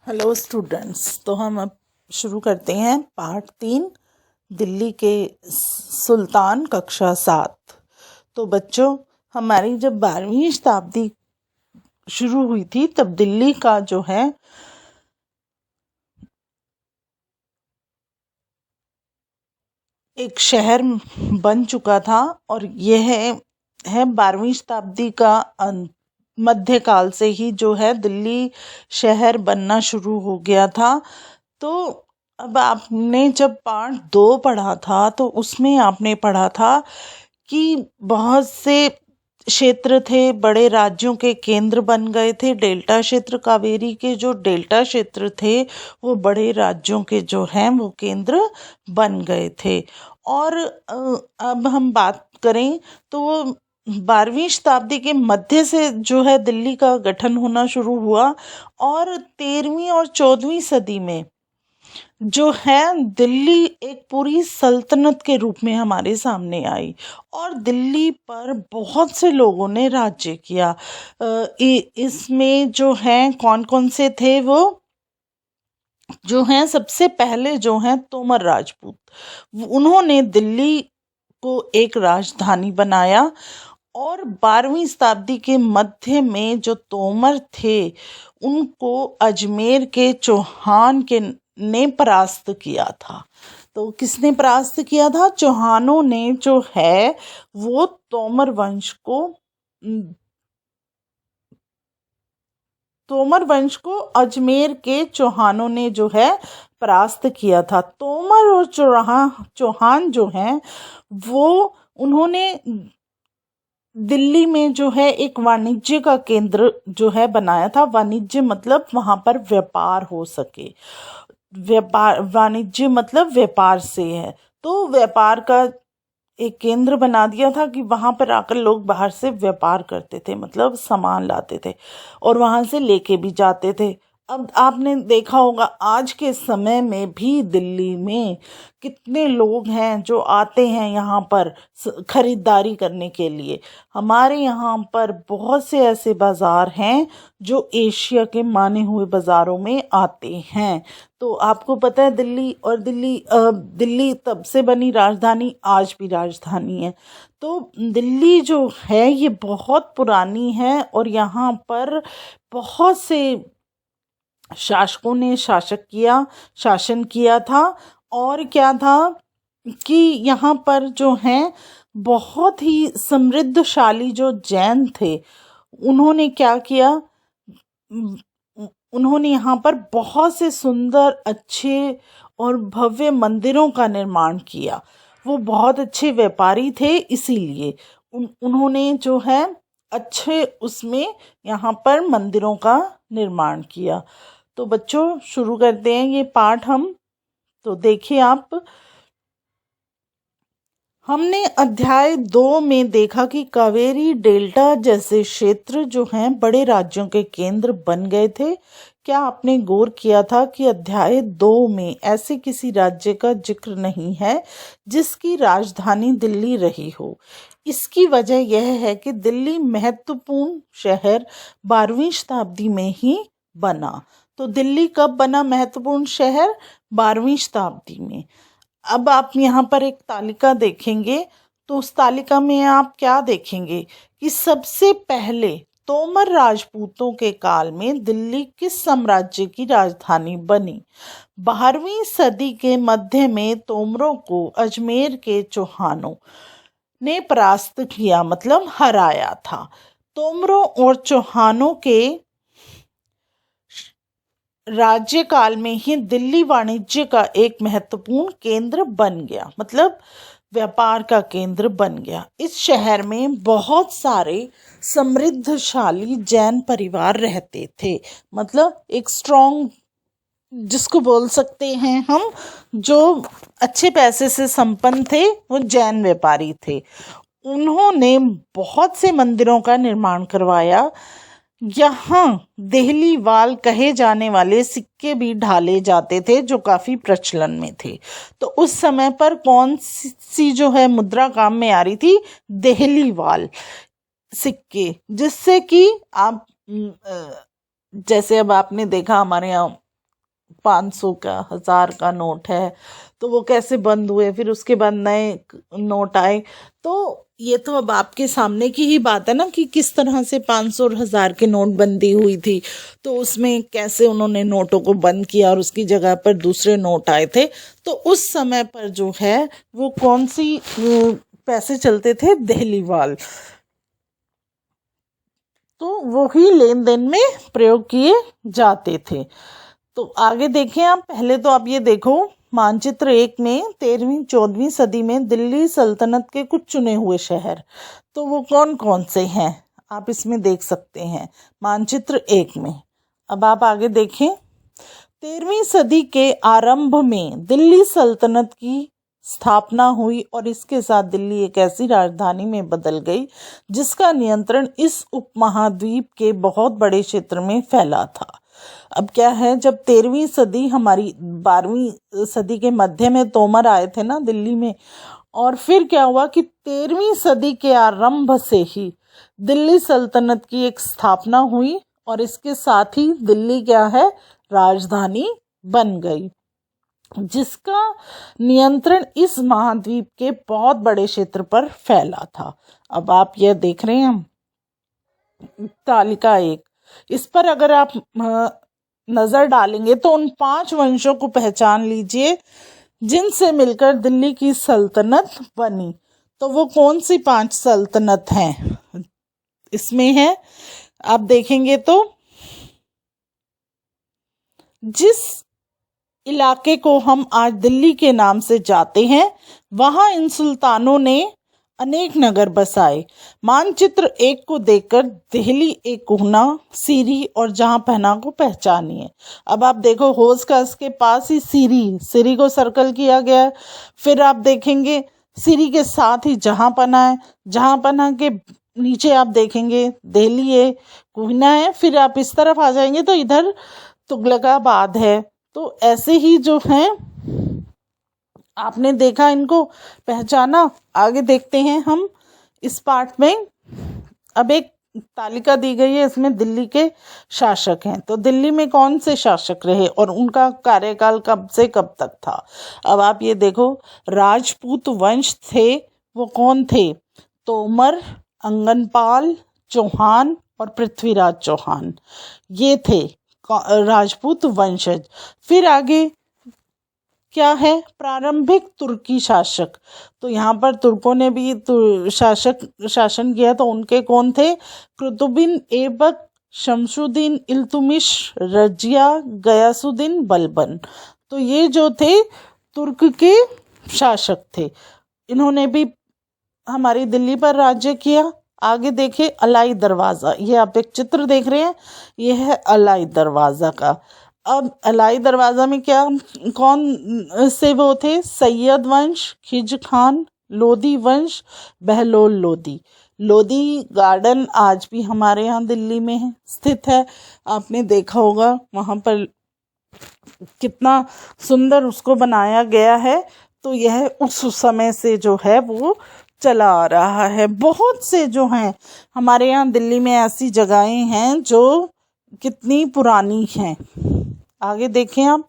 Hello students, तो हम अब शुरू करते हैं पार्ट 3 दिल्ली के सुल्तान कक्षा 7। तो बच्चों, हमारी जब 12वीं शताब्दी शुरू हुई थी तब दिल्ली का जो है एक शहर बन चुका था और यह है 12वीं शताब्दी का मध्यकाल से ही जो है दिल्ली शहर बनना शुरू हो गया था। तो अब आपने जब पार्ट 2 पढ़ा था तो उसमें आपने पढ़ा था कि बहुत से क्षेत्र थे, बड़े राज्यों के केंद्र बन गए थे। डेल्टा क्षेत्र, कावेरी के जो डेल्टा क्षेत्र थे वो बड़े राज्यों के जो हैं वो केंद्र बन गए थे। और अब हम बात करें तो वो 12वीं शताब्दी के मध्य से जो है दिल्ली का गठन होना शुरू हुआ और 13वीं और 14वीं सदी में जो है दिल्ली एक पूरी सल्तनत के रूप में हमारे सामने आई और दिल्ली पर बहुत से लोगों ने राज्य किया। इसमें जो हैं कौन कौन से थे, वो जो हैं सबसे पहले जो हैं तोमर राजपूत, उन्होंने दिल्ली को एक राजधानी बनाया। और 12वीं शताब्दी के मध्य में जो तोमर थे उनको अजमेर के चौहान के ने परास्त किया था। तो किसने परास्त किया था? चौहानों ने जो है वो तोमर वंश को अजमेर के चौहानों ने जो है परास्त किया था। तोमर और चौहान जो हैं वो उन्होंने दिल्ली में जो है एक वाणिज्य का केंद्र जो है बनाया था। वाणिज्य मतलब वहां पर व्यापार हो सके, व्यापार, वाणिज्य मतलब व्यापार से है। तो व्यापार का एक केंद्र बना दिया था कि वहां पर आकर लोग बाहर से व्यापार करते थे, मतलब सामान लाते थे और वहां से लेके भी जाते थे। अब आपने देखा होगा आज के समय में भी दिल्ली में कितने लोग हैं जो आते हैं यहाँ पर खरीदारी करने के लिए। हमारे यहाँ पर बहुत से ऐसे बाजार हैं जो एशिया के माने हुए बाजारों में आते हैं। तो आपको पता है दिल्ली तब से बनी राजधानी, आज भी राजधानी है। तो दिल्ली जो है ये बहुत पुरानी है और यहाँ पर बहुत से शासकों ने शासन किया था। और क्या था कि यहाँ पर जो हैं बहुत ही समृद्धशाली जो जैन थे, उन्होंने क्या किया, उन्होंने यहाँ पर बहुत से सुंदर, अच्छे और भव्य मंदिरों का निर्माण किया। वो बहुत अच्छे व्यापारी थे, इसीलिए उन्होंने जो है अच्छे उसमें यहाँ पर मंदिरों का निर्माण किया। तो बच्चों शुरू करते हैं ये पाठ हम। तो देखिए आप, हमने अध्याय 2 में देखा कि कावेरी डेल्टा जैसे क्षेत्र जो हैं बड़े राज्यों के केंद्र बन गए थे। क्या आपने गौर किया था कि अध्याय 2 में ऐसे किसी राज्य का जिक्र नहीं है जिसकी राजधानी दिल्ली रही हो? इसकी वजह यह है कि दिल्ली महत्वपूर्ण शहर 12वीं शताब्दी में ही बना। तो दिल्ली कब बना महत्वपूर्ण शहर? 12वीं शताब्दी में। अब आप यहाँ पर एक तालिका देखेंगे तो उस तालिका में आप क्या देखेंगे कि सबसे पहले तोमर राजपूतों के काल में दिल्ली किस साम्राज्य की राजधानी बनी? 12वीं सदी के मध्य में तोमरों को अजमेर के चौहानों ने परास्त किया, मतलब हराया था। तोमरों और चौहानों के राज्यकाल में ही दिल्ली वाणिज्य का एक महत्वपूर्ण केंद्र बन गया, मतलब व्यापार का केंद्र बन गया। इस शहर में बहुत सारे समृद्धशाली जैन परिवार रहते थे, मतलब एक स्ट्रॉन्ग, जिसको बोल सकते हैं हम, जो अच्छे पैसे से संपन्न थे, वो जैन व्यापारी थे। उन्होंने बहुत से मंदिरों का निर्माण करवाया। यहाँ देहली वाल कहे जाने वाले सिक्के भी ढाले जाते थे जो काफी प्रचलन में थे। तो उस समय पर कौन सी जो है मुद्रा काम में आ रही थी? देहली वाल सिक्के, जिससे कि आप जैसे अब आपने देखा हमारे यहाँ 500 का 1000 का नोट है तो वो कैसे बंद हुए, फिर उसके बाद नए नोट आए। तो ये तो अब आपके सामने की ही बात है ना कि किस तरह से 500 और 1000 के नोटबंदी हुई थी। तो उसमें कैसे उन्होंने नोटों को बंद किया और उसकी जगह पर दूसरे नोट आए थे। तो उस समय पर जो है वो कौन सी पैसे चलते थे, देहलीवाल। तो वो ही लेन देन में प्रयोग किए जाते थे। तो आगे देखें आप, पहले तो आप ये देखो मानचित्र 1 में 13वीं 14वीं सदी में दिल्ली सल्तनत के कुछ चुने हुए शहर, तो वो कौन कौन से हैं आप इसमें देख सकते हैं मानचित्र 1 में। अब आप आगे देखें, 13वीं सदी के आरंभ में दिल्ली सल्तनत की स्थापना हुई और इसके साथ दिल्ली एक ऐसी राजधानी में बदल गई जिसका नियंत्रण इस उपमहाद्वीप के बहुत बड़े क्षेत्र में फैला था। अब क्या है, जब 13वीं सदी हमारी 12वीं सदी के मध्य में तोमर आए थे ना दिल्ली में, और फिर क्या हुआ कि 13वीं सदी के आरंभ से ही दिल्ली सल्तनत की एक स्थापना हुई और इसके साथ ही दिल्ली क्या है, राजधानी बन गई जिसका नियंत्रण इस महाद्वीप के बहुत बड़े क्षेत्र पर फैला था। अब आप यह देख रहे हैं तालिका 1, इस पर अगर आप नजर डालेंगे तो उन 5 वंशों को पहचान लीजिए जिनसे मिलकर दिल्ली की सल्तनत बनी। तो वो कौन सी 5 सल्तनत हैं इसमें है, आप देखेंगे तो जिस इलाके को हम आज दिल्ली के नाम से जाते हैं वहां इन सुल्तानों ने अनेक नगर बसाए। मानचित्र 1 को देखकर दिल्ली एक कोहना, सीरी और जहां पहना को पहचानिए। अब आप देखो होसकस के पास ही सीरी को सर्कल किया गया है। फिर आप देखेंगे सीरी के साथ ही जहां पना है, जहां पना के नीचे आप देखेंगे दिल्ली है, कोहना है। फिर आप इस तरफ आ जाएंगे तो इधर तुगलकाबाद है। तो ऐसे ही जो है आपने देखा, इनको पहचाना। आगे देखते हैं हम इस पार्ट में। अब एक तालिका दी गई है, इसमें दिल्ली के शासक हैं। तो दिल्ली में कौन से शासक रहे और उनका कार्यकाल कब से कब तक था। अब आप ये देखो, राजपूत वंश थे, वो कौन थे, तोमर, अंगनपाल, चौहान और पृथ्वीराज चौहान, ये थे राजपूत वंशज। फिर आगे क्या है, प्रारंभिक तुर्की शासक। तो यहाँ पर तुर्कों ने भी शासन किया। तो उनके कौन थे, कुतुबुद्दीन ऐबक, शमसुद्दीन इल्तुमिश, रजिया, गयासुद्दीन बलबन। तो ये जो थे तुर्क के शासक थे, इन्होंने भी हमारी दिल्ली पर राज्य किया। आगे देखे अलाई दरवाज़ा, ये आप एक चित्र देख रहे हैं, ये है अलाई दरवाज़ा का। अब अलाई दरवाज़ा में क्या कौन से वो थे, सैयद वंश, खिज खान, लोधी वंश, बहलोल लोधी। लोधी गार्डन आज भी हमारे यहाँ दिल्ली में है, स्थित है। आपने देखा होगा वहाँ पर कितना सुंदर उसको बनाया गया है। तो यह उस समय से जो है वो चला आ रहा है। बहुत से जो हैं हमारे यहाँ दिल्ली में ऐसी जगहें हैं जो कितनी पुरानी हैं। आगे देखें आप,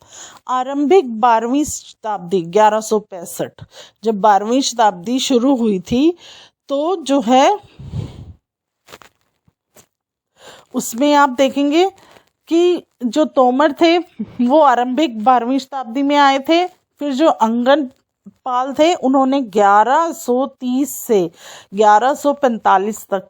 आरंभिक 12वीं शताब्दी 1165, जब 12वीं शताब्दी शुरू हुई थी तो जो है उसमें आप देखेंगे कि जो तोमर थे वो आरंभिक 12वीं शताब्दी में आए थे। फिर जो अंगनपाल थे उन्होंने 1130 से 1145 तक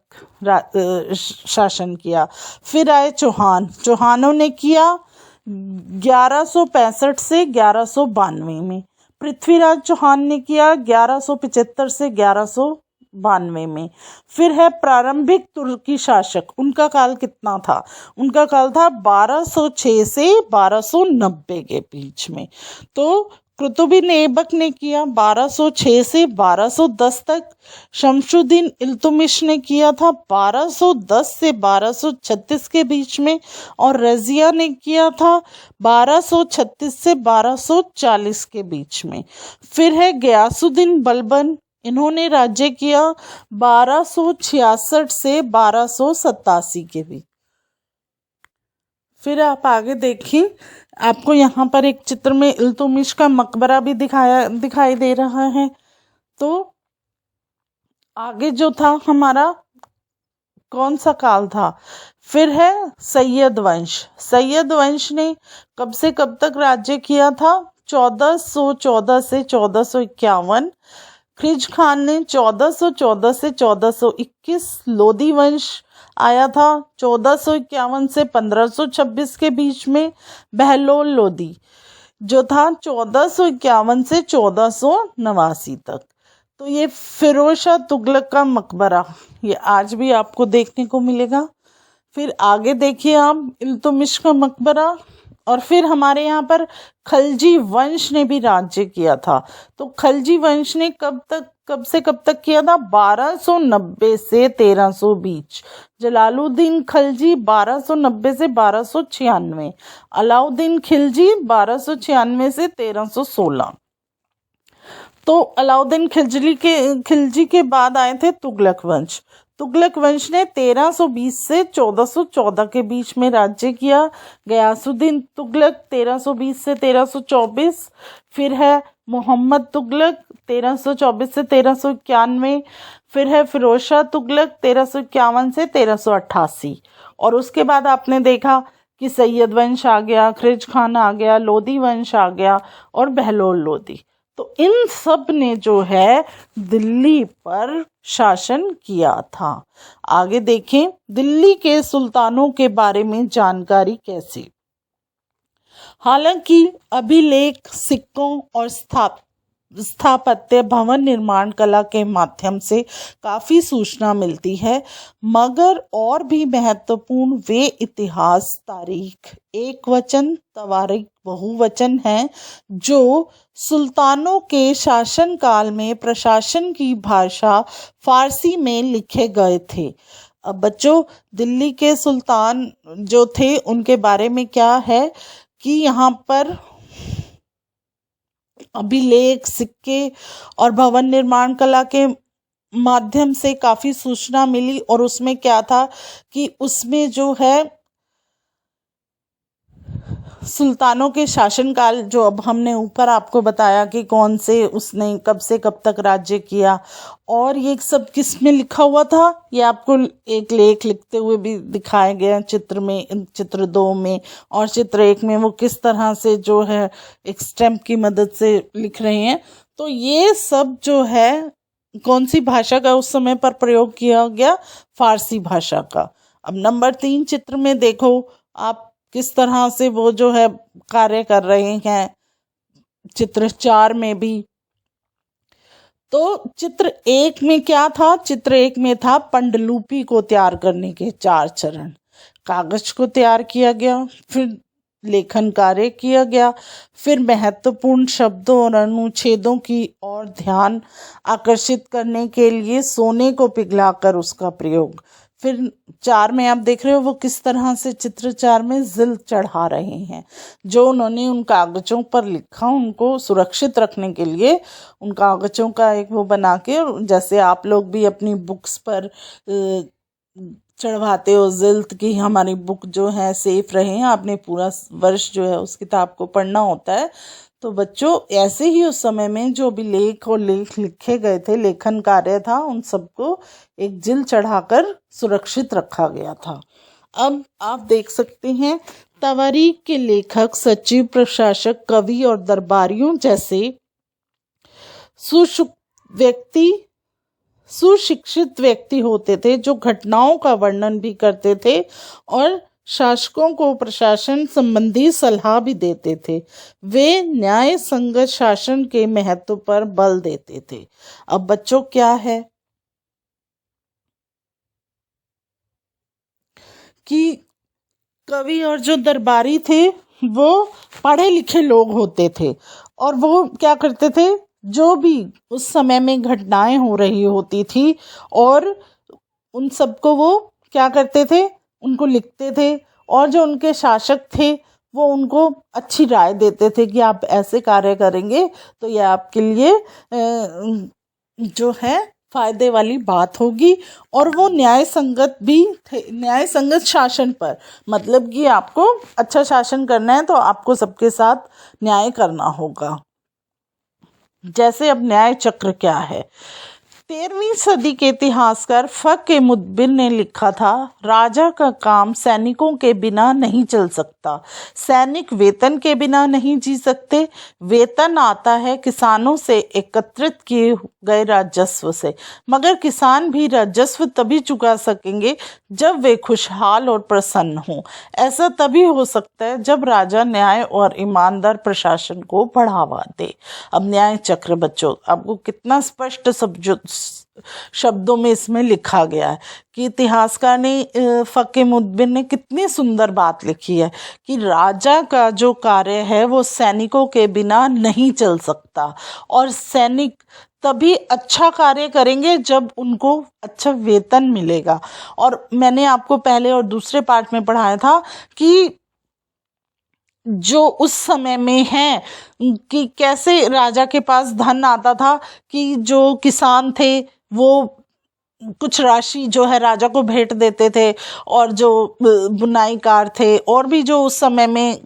शासन किया। फिर आए चौहानों ने किया 1165 से 1192 में। पृथ्वीराज चौहान ने किया 1175 से 1192 में। फिर है प्रारंभिक तुर्की शासक, उनका काल कितना था, उनका काल था 1206 से 1290 के बीच में। तो कुतुबुद्दीन ऐबक ने किया 1206 से 1210 तक। शमसुद्दीन इल्तुमिश ने किया था 1210 से 1236 के बीच में। और रजिया ने किया था 1236 से 1240 के बीच में। फिर है गयासुद्दीन बलबन, इन्होंने राज्य किया 1266 से 1287 के बीच। फिर आप आगे देखिए, आपको यहाँ पर एक चित्र में इल्तुतमिश का मकबरा भी दिखाई दे रहा है। तो आगे जो था हमारा कौन सा काल था, फिर है सैयद वंश। सैयद वंश ने कब से कब तक राज्य किया था, 1414 से 1451। खिज खान ने 1414 से 1421। लोदी वंश आया था 1451 से 1526 के बीच में। बहलोल लोदी जो था 1451 से 1489 तक। तो ये फिरोज शाह तुगलक का मकबरा, ये आज भी आपको देखने को मिलेगा। फिर आगे देखिए आप, इल्तुतमिश का मकबरा। और फिर हमारे यहाँ पर खलजी वंश ने भी राज्य किया था। तो खलजी वंश ने कब से कब तक किया था, 1290 से 1300 बीच। जलालुद्दीन खलजी 1290 से 1296। अलाउद्दीन खिलजी 1296 से 1316। तो अलाउद्दीन खिलजी के बाद आए थे तुगलक वंश। तुगलक वंश ने 1320 से 1414 के बीच में राज्य किया। गयासुद्दीन तुगलक 1320 से 1324। फिर है मोहम्मद तुगलक 1324 से 1391। फिर है फिरोज शाह तुगलक 1351 से 1388। और उसके बाद आपने देखा कि सैयद वंश आ गया, खिज खान आ गया, लोदी वंश आ गया और बहलोल लोदी। तो इन सब ने जो है दिल्ली पर शासन किया था। आगे देखें, दिल्ली के सुल्तानों के बारे में जानकारी कैसे। हालांकि अभिलेख, सिक्कों और स्थापत्य, भवन निर्माण कला के माध्यम से काफ़ी सूचना मिलती है, मगर और भी महत्वपूर्ण वे इतिहास, तारीख, एक वचन, तवारीख बहुवचन हैं जो सुल्तानों के शासनकाल में प्रशासन की भाषा फारसी में लिखे गए थे। अब बच्चों, दिल्ली के सुल्तान जो थे उनके बारे में क्या है कि यहाँ पर अभिलेख, सिक्के और भवन निर्माण कला के माध्यम से काफ़ी सूचना मिली। और उसमें क्या था कि उसमें जो है सुल्तानों के शासनकाल, जो अब हमने ऊपर आपको बताया कि कौन से उसने कब से कब तक राज्य किया, और ये सब किस में लिखा हुआ था, ये आपको एक लेख लिखते हुए भी दिखाया गया चित्र में, चित्र 2 में। और चित्र 1 में वो किस तरह से जो है एक स्टैम्प की मदद से लिख रहे हैं। तो ये सब जो है कौन सी भाषा का उस समय पर प्रयोग किया गया, फारसी भाषा का। अब नंबर 3 चित्र में देखो आप किस तरह से वो जो है कार्य कर रहे हैं। चित्र 4 में भी। तो चित्र 1 में क्या था, चित्र 1 में था पंडुलिपि को तैयार करने के 4 चरण। कागज को तैयार किया गया, फिर लेखन कार्य किया गया, फिर महत्वपूर्ण शब्दों और अनुच्छेदों की ओर ध्यान आकर्षित करने के लिए सोने को पिघलाकर उसका प्रयोग। फिर 4 में आप देख रहे हो वो किस तरह से चित्र 4 में जिल चढ़ा रहे हैं। जो उन्होंने उन कागजों पर लिखा उनको सुरक्षित रखने के लिए उन कागजों का एक वो बना के, जैसे आप लोग भी अपनी बुक्स पर चढ़वाते हो जिल्त की हमारी बुक जो है सेफ रहे, आपने पूरा वर्ष जो है उस किताब को पढ़ना होता है। तो बच्चों, ऐसे ही उस समय में जो भी लेख और लेख लिखे गए थे, लेखन कार्य था, उन सबको एक जिल चढ़ाकर सुरक्षित रखा गया था। अब आप देख सकते हैं तवारीख के लेखक, सचिव, प्रशासक, कवि और दरबारियों जैसे सुशिक्षित व्यक्ति होते थे जो घटनाओं का वर्णन भी करते थे और शासकों को प्रशासन संबंधी सलाह भी देते थे। वे न्याय संगत शासन के महत्व पर बल देते थे। अब बच्चों क्या है कि कवि और जो दरबारी थे वो पढ़े लिखे लोग होते थे और वो क्या करते थे, जो भी उस समय में घटनाएं हो रही होती थी और उन सबको वो क्या करते थे, उनको लिखते थे। और जो उनके शासक थे वो उनको अच्छी राय देते थे कि आप ऐसे कार्य करेंगे तो ये आपके लिए जो है फायदे वाली बात होगी, और वो न्याय संगत भी थे, न्याय संगत शासन पर, मतलब कि आपको अच्छा शासन करना है तो आपको सबके साथ न्याय करना होगा। जैसे अब न्याय चक्र क्या है। 13वीं सदी के इतिहासकार फ़.के. मुदब्बिर ने लिखा था, राजा का काम सैनिकों के बिना नहीं चल सकता। सैनिक वेतन के बिना नहीं जी सकते। वेतन आता है किसानों से एकत्रित किए गए राजस्व से, मगर किसान भी राजस्व तभी चुका सकेंगे जब वे खुशहाल और प्रसन्न हों। ऐसा तभी हो सकता है जब राजा न्याय और ईमानदार प्रशासन को बढ़ावा दे। अब न्याय चक्र बच्चों, आपको कितना स्पष्ट शब्दों में इसमें लिखा गया है कि इतिहासकार ने फ़.के. मुदब्बिर ने कितनी सुंदर बात लिखी है कि राजा का जो कार्य है वो सैनिकों के बिना नहीं चल सकता, और सैनिक तभी अच्छा कार्य करेंगे जब उनको अच्छा वेतन मिलेगा। और मैंने आपको पहले और दूसरे पार्ट में पढ़ाया था कि जो उस समय में है कि कैसे राजा के पास धन आता था, कि जो किसान थे वो कुछ राशि जो है राजा को भेंट देते थे, और जो बुनाईकार थे और भी जो उस समय में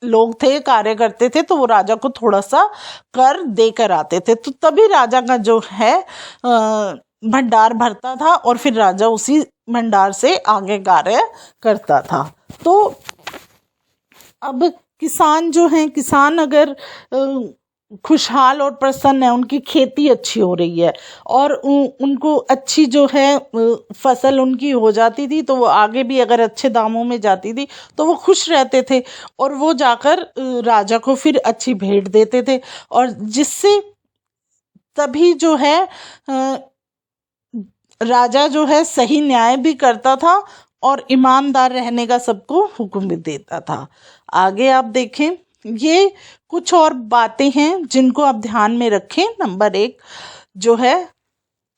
लोग थे, कार्य करते थे, तो वो राजा को थोड़ा सा कर देकर आते थे, तो तभी राजा का जो है भंडार भरता था, और फिर राजा उसी भंडार से आगे कार्य करता था। तो अब किसान जो हैं, किसान अगर खुशहाल और प्रसन्न है, उनकी खेती अच्छी हो रही है और उनको अच्छी जो है फसल उनकी हो जाती थी, तो वो आगे भी अगर अच्छे दामों में जाती थी तो वो खुश रहते थे, और वो जाकर राजा को फिर अच्छी भेंट देते थे, और जिससे तभी जो है राजा जो है सही न्याय भी करता था और ईमानदार रहने का सबको हुक्म भी देता था। आगे आप देखें, ये कुछ और बातें हैं जिनको आप ध्यान में रखें। नंबर 1 जो है,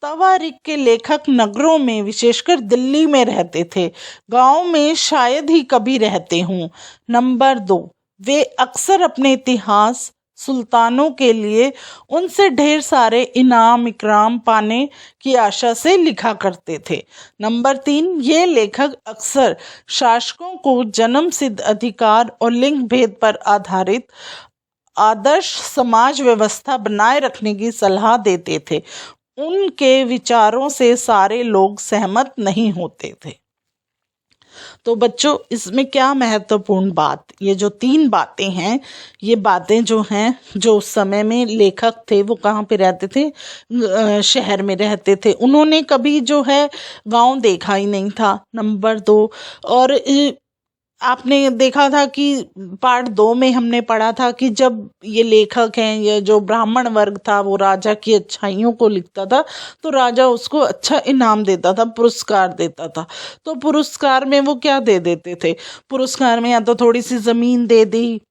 तवारीख के लेखक नगरों में विशेषकर दिल्ली में रहते थे, गांव में शायद ही कभी रहते हों। नंबर 2, वे अक्सर अपने इतिहास सुल्तानों के लिए उनसे ढेर सारे इनाम इकराम पाने की आशा से लिखा करते थे। नंबर 3, ये लेखक अक्सर शासकों को जन्म सिद्ध अधिकार और लिंग भेद पर आधारित आदर्श समाज व्यवस्था बनाए रखने की सलाह देते थे। उनके विचारों से सारे लोग सहमत नहीं होते थे। तो बच्चों, इसमें क्या महत्वपूर्ण बात, ये जो 3 बातें हैं, ये बातें जो हैं, जो उस समय में लेखक थे वो कहाँ पे रहते थे, शहर में रहते थे, उन्होंने कभी जो है गांव देखा ही नहीं था। नंबर 2, और आपने देखा था कि पार्ट 2 में हमने पढ़ा था कि जब ये लेखक हैं, ये जो ब्राह्मण वर्ग था वो राजा की अच्छाइयों को लिखता था, तो राजा उसको अच्छा इनाम देता था, पुरस्कार देता था। तो पुरस्कार में वो क्या दे देते थे, पुरस्कार में या तो थोड़ी सी ज़मीन दे दी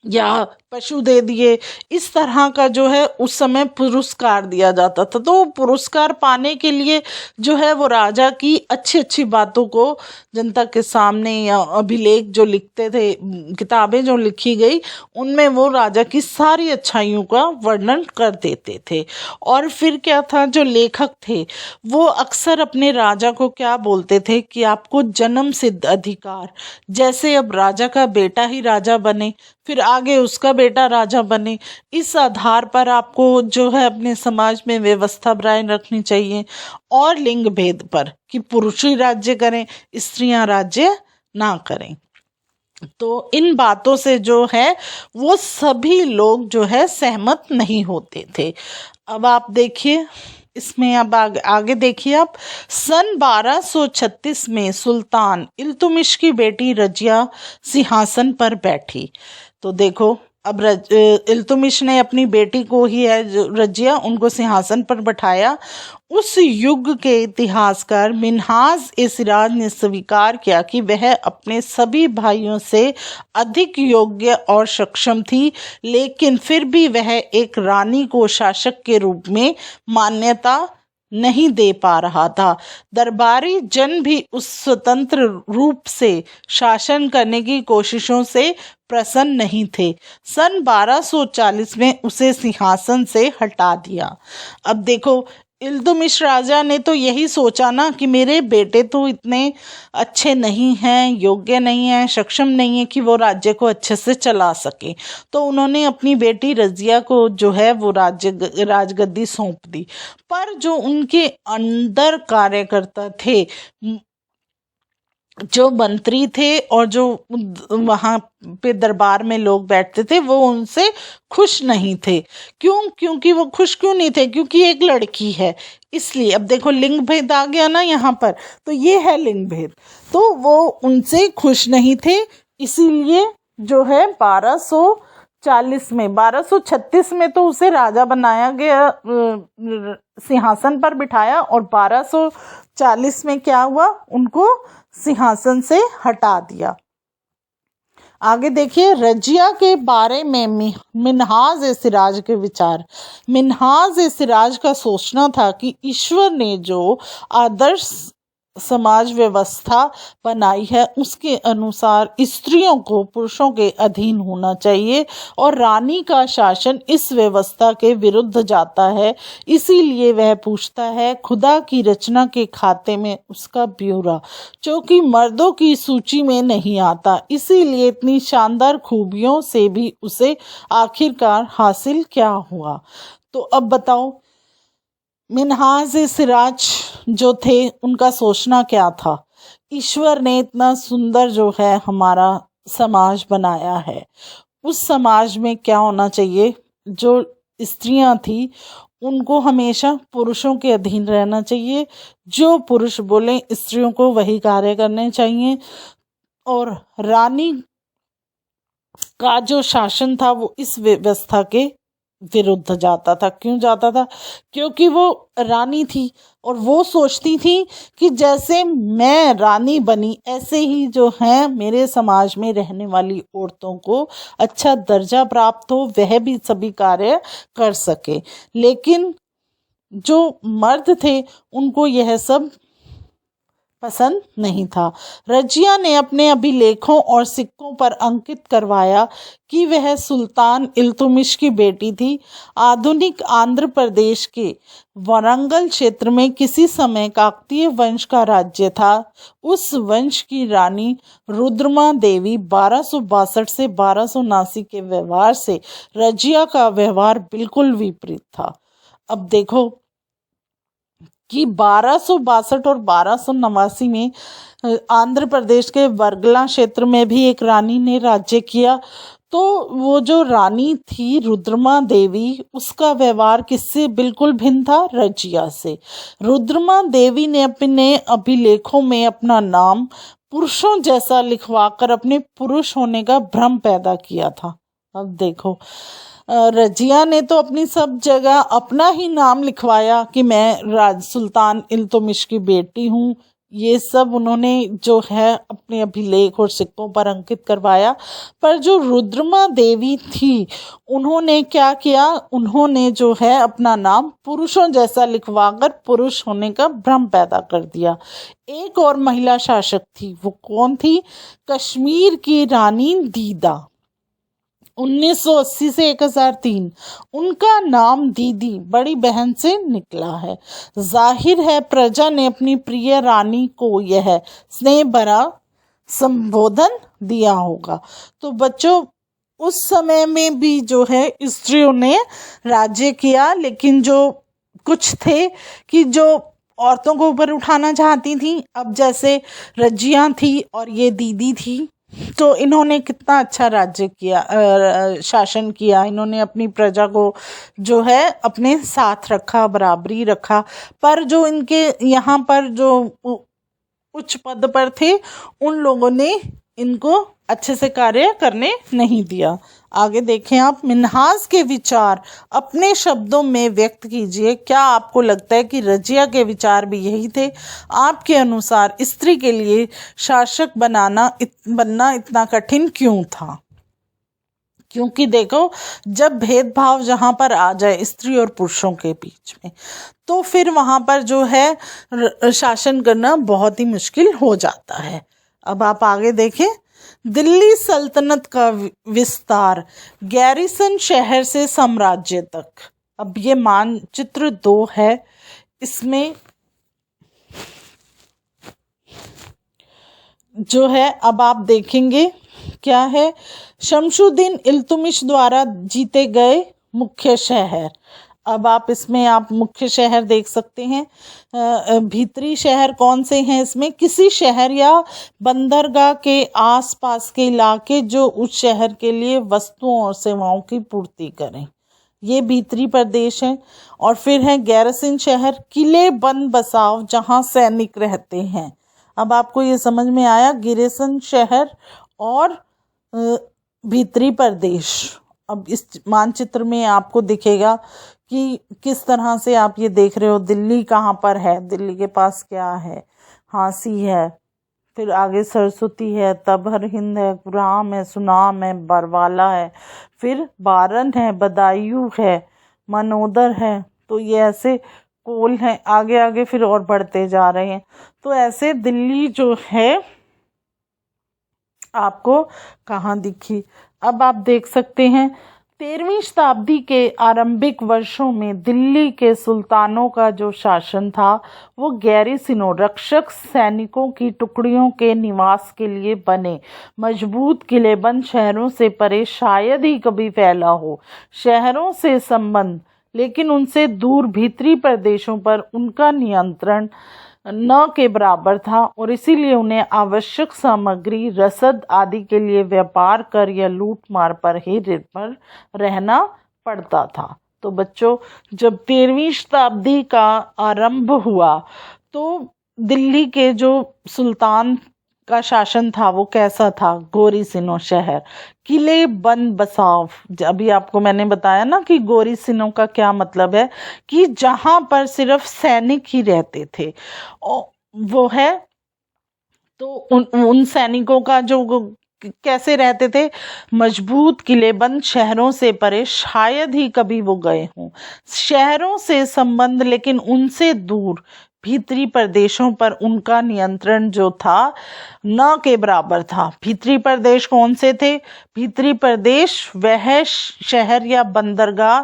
या पशु दे दिए, इस तरह का जो है उस समय पुरस्कार दिया जाता था। तो पुरस्कार पाने के लिए जो है वो राजा की अच्छी अच्छी बातों को जनता के सामने, या अभिलेख जो लिखते थे, किताबें जो लिखी गई, उनमें वो राजा की सारी अच्छाइयों का वर्णन कर देते थे। और फिर क्या था, जो लेखक थे वो अक्सर अपने राजा को क्या बोलते थे कि आपको जन्म सिद्ध अधिकार, जैसे अब राजा का बेटा ही राजा बने, फिर आगे उसका बेटा राजा बने, इस आधार पर आपको जो है अपने समाज में व्यवस्था बनाए रखनी चाहिए। और लिंग भेद पर कि पुरुष ही राज्य करें, स्त्रियां राज्य ना करें। तो इन बातों से जो है वो सभी लोग जो है सहमत नहीं होते थे। अब आप देखिए इसमें, अब आगे देखिए आप, सन 1236 में सुल्तान इल्तुमिश की बेटी रजिया सिंहासन पर बैठी। तो देखो, अब इल्तुमिश ने अपनी बेटी को ही है रजिया, उनको सिंहासन पर बैठाया। उस युग के इतिहासकार मिन्हाज ए सिराज ने स्वीकार किया कि वह अपने सभी भाइयों से अधिक योग्य और सक्षम थी, लेकिन फिर भी वह एक रानी को शासक के रूप में मान्यता नहीं दे पा रहा था। दरबारी जन भी उस स्वतंत्र रूप से शासन करने की कोशिशों से प्रसन्न नहीं थे। सन 1240 में उसे सिंहासन से हटा दिया। अब देखो, इल्तुतमिश राजा ने तो यही सोचा ना कि मेरे बेटे तो इतने अच्छे नहीं हैं, योग्य नहीं हैं, सक्षम नहीं है कि वो राज्य को अच्छे से चला सके। तो उन्होंने अपनी बेटी रजिया को जो है वो राजगद्दी सौंप दी। पर जो उनके अंदर कार्यकर्ता थे, जो मंत्री थे और जो वहाँ पे दरबार में लोग बैठते थे, वो उनसे खुश नहीं थे। क्योंकि वो खुश क्यों नहीं थे? क्योंकि एक लड़की है, इसलिए। अब देखो लिंग भेद आ गया ना यहाँ पर, तो ये है लिंग भेद। तो वो उनसे खुश नहीं थे, इसीलिए जो है 1236 में तो उसे राजा बनाया गया, सिंहासन पर बिठाया, और 1240 में क्या हुआ, उनको सिंहासन से हटा दिया। आगे देखिए, रजिया के बारे में मिन्हाज-ए-सिराज के विचार। मिन्हाज-ए-सिराज का सोचना था कि ईश्वर ने जो आदर्श समाज व्यवस्था बनाई है उसके अनुसार स्त्रियों को पुरुषों के अधीन होना चाहिए, और रानी का शासन इस व्यवस्था के विरुद्ध जाता है। इसीलिए वह पूछता है खुदा की रचना के खाते में उसका ब्यौरा, जो कि मर्दों की सूची में नहीं आता। इसीलिए इतनी शानदार खूबियों से भी उसे आखिरकार हासिल क्या हुआ? तो अब बताओ, मिन्हाज-ए-सिराज जो थे उनका सोचना क्या था? ईश्वर ने इतना सुंदर जो है हमारा समाज बनाया है, उस समाज में क्या होना चाहिए? जो स्त्रियां थी उनको हमेशा पुरुषों के अधीन रहना चाहिए, जो पुरुष बोले स्त्रियों को वही कार्य करने चाहिए। और रानी का जो शासन था वो इस व्यवस्था के विरुद्ध जाता था। क्यों जाता था? क्योंकि वो रानी थी और वो सोचती थी कि जैसे मैं रानी बनी ऐसे ही जो है मेरे समाज में रहने वाली औरतों को अच्छा दर्जा प्राप्त हो, वह भी सभी कार्य कर सके। लेकिन जो मर्द थे उनको यह सब पसंद नहीं था। रजिया ने अपने अभिलेखों और सिक्कों पर अंकित करवाया कि वह सुल्तान इल्तुतमिश की बेटी थी। आधुनिक आंध्र प्रदेश के वरंगल क्षेत्र में किसी समय काकतीय वंश का राज्य था। उस वंश की रानी रुद्रमा देवी 1262 से 1279 के व्यवहार से रजिया का व्यवहार बिल्कुल विपरीत था। अब देखो कि 1262 और 1289 में आंध्र प्रदेश के वर्गला क्षेत्र में भी एक रानी ने राज्य किया। तो वो जो रानी थी रुद्रमा देवी, उसका व्यवहार किससे बिल्कुल भिन्न था? रजिया से। रुद्रमा देवी ने अपने अभिलेखों में अपना नाम पुरुषों जैसा लिखवाकर अपने पुरुष होने का भ्रम पैदा किया था। अब देखो, रजिया ने तो अपनी सब जगह अपना ही नाम लिखवाया कि मैं सुल्तान इल्तुतमिश की बेटी हूँ। ये सब उन्होंने जो है अपने अभिलेख और सिक्कों पर अंकित करवाया। पर जो रुद्रमा देवी थी उन्होंने क्या किया? उन्होंने जो है अपना नाम पुरुषों जैसा लिखवाकर पुरुष होने का भ्रम पैदा कर दिया। एक और महिला शासक थी, वो कौन थी? कश्मीर की रानी दीदा, 1980 से 1003। उनका नाम दीदी बड़ी बहन से निकला है। जाहिर है प्रजा ने अपनी प्रिय रानी को यह स्नेह भरा संबोधन दिया होगा। तो बच्चों, उस समय में भी जो है स्त्रियों ने राज्य किया, लेकिन जो कुछ थे कि जो औरतों को ऊपर उठाना चाहती थी। अब जैसे रजिया थी और ये दीदी थी, तो इन्होंने कितना अच्छा राज्य किया, शासन किया। इन्होंने अपनी प्रजा को जो है अपने साथ रखा, बराबरी रखा। पर जो इनके यहाँ पर जो उच्च पद पर थे उन लोगों ने इनको अच्छे से कार्य करने नहीं दिया। आगे देखें आप, मिन्हाज के विचार अपने शब्दों में व्यक्त कीजिए। क्या आपको लगता है कि रजिया के विचार भी यही थे? आपके अनुसार स्त्री के लिए शासक बनना इतना कठिन क्यों था? क्योंकि देखो, जब भेदभाव जहाँ पर आ जाए स्त्री और पुरुषों के बीच में, तो फिर वहाँ पर जो है शासन करना बहुत ही मुश्किल हो जाता है। अब आप आगे देखें, दिल्ली सल्तनत का विस्तार, गैरिसन शहर से साम्राज्य तक। अब ये मानचित्र 2 है, इसमें जो है अब आप देखेंगे क्या है, शमशुद्दीन इल्तुमिश द्वारा जीते गए मुख्य शहर। अब आप इसमें आप मुख्य शहर देख सकते हैं। भीतरी शहर कौन से हैं इसमें, किसी शहर या बंदरगाह के आसपास के इलाके जो उस शहर के लिए वस्तुओं और सेवाओं की पूर्ति करें, ये भीतरी प्रदेश है। और फिर है गैरसिन शहर, किले बंद बसाव जहां सैनिक रहते हैं। अब आपको ये समझ में आया, गिरेसन शहर और भीतरी प्रदेश। अब इस मानचित्र में आपको दिखेगा कि किस तरह से आप ये देख रहे हो, दिल्ली कहाँ पर है, दिल्ली के पास क्या है, हांसी है, फिर आगे सरस्वती है, तबर हिंद है, कुराम है, सुनाम है, बरवाला है, फिर बारन है, बदायूं है, मनोदर है। तो ये ऐसे कोल हैं, आगे आगे फिर और बढ़ते जा रहे हैं। तो ऐसे दिल्ली जो है आपको कहाँ दिखी। अब आप देख सकते हैं 13वीं शताब्दी के आरंभिक वर्षों में दिल्ली के सुल्तानों का जो शासन था वो गैरिसिनों रक्षक सैनिकों की टुकड़ियों के निवास के लिए बने मजबूत किलेबंद शहरों से परे शायद ही कभी फैला हो। शहरों से संबंध लेकिन उनसे दूर भीतरी प्रदेशों पर उनका नियंत्रण न के बराबर था और इसीलिए उन्हें आवश्यक सामग्री रसद आदि के लिए व्यापार कर या लूट मार पर ही निर्भर रहना पड़ता था। तो बच्चों, जब 13वीं शताब्दी का आरंभ हुआ तो दिल्ली के जो सुल्तान का शासन था वो कैसा था, गोरीसिनो शहर, किले बंद बसाव। अभी आपको मैंने बताया ना कि गोरीसिनो का क्या मतलब है, कि जहां पर सिर्फ सैनिक ही रहते थे वो है। तो उन सैनिकों का जो कैसे रहते थे, मजबूत किलेबंद शहरों से परे शायद ही कभी वो गए हों। शहरों से संबंध लेकिन उनसे दूर भीतरी प्रदेशों पर उनका नियंत्रण जो था न के बराबर था। भीतरी प्रदेश कौन से थे, भीतरी प्रदेश वह शहर या बंदरगाह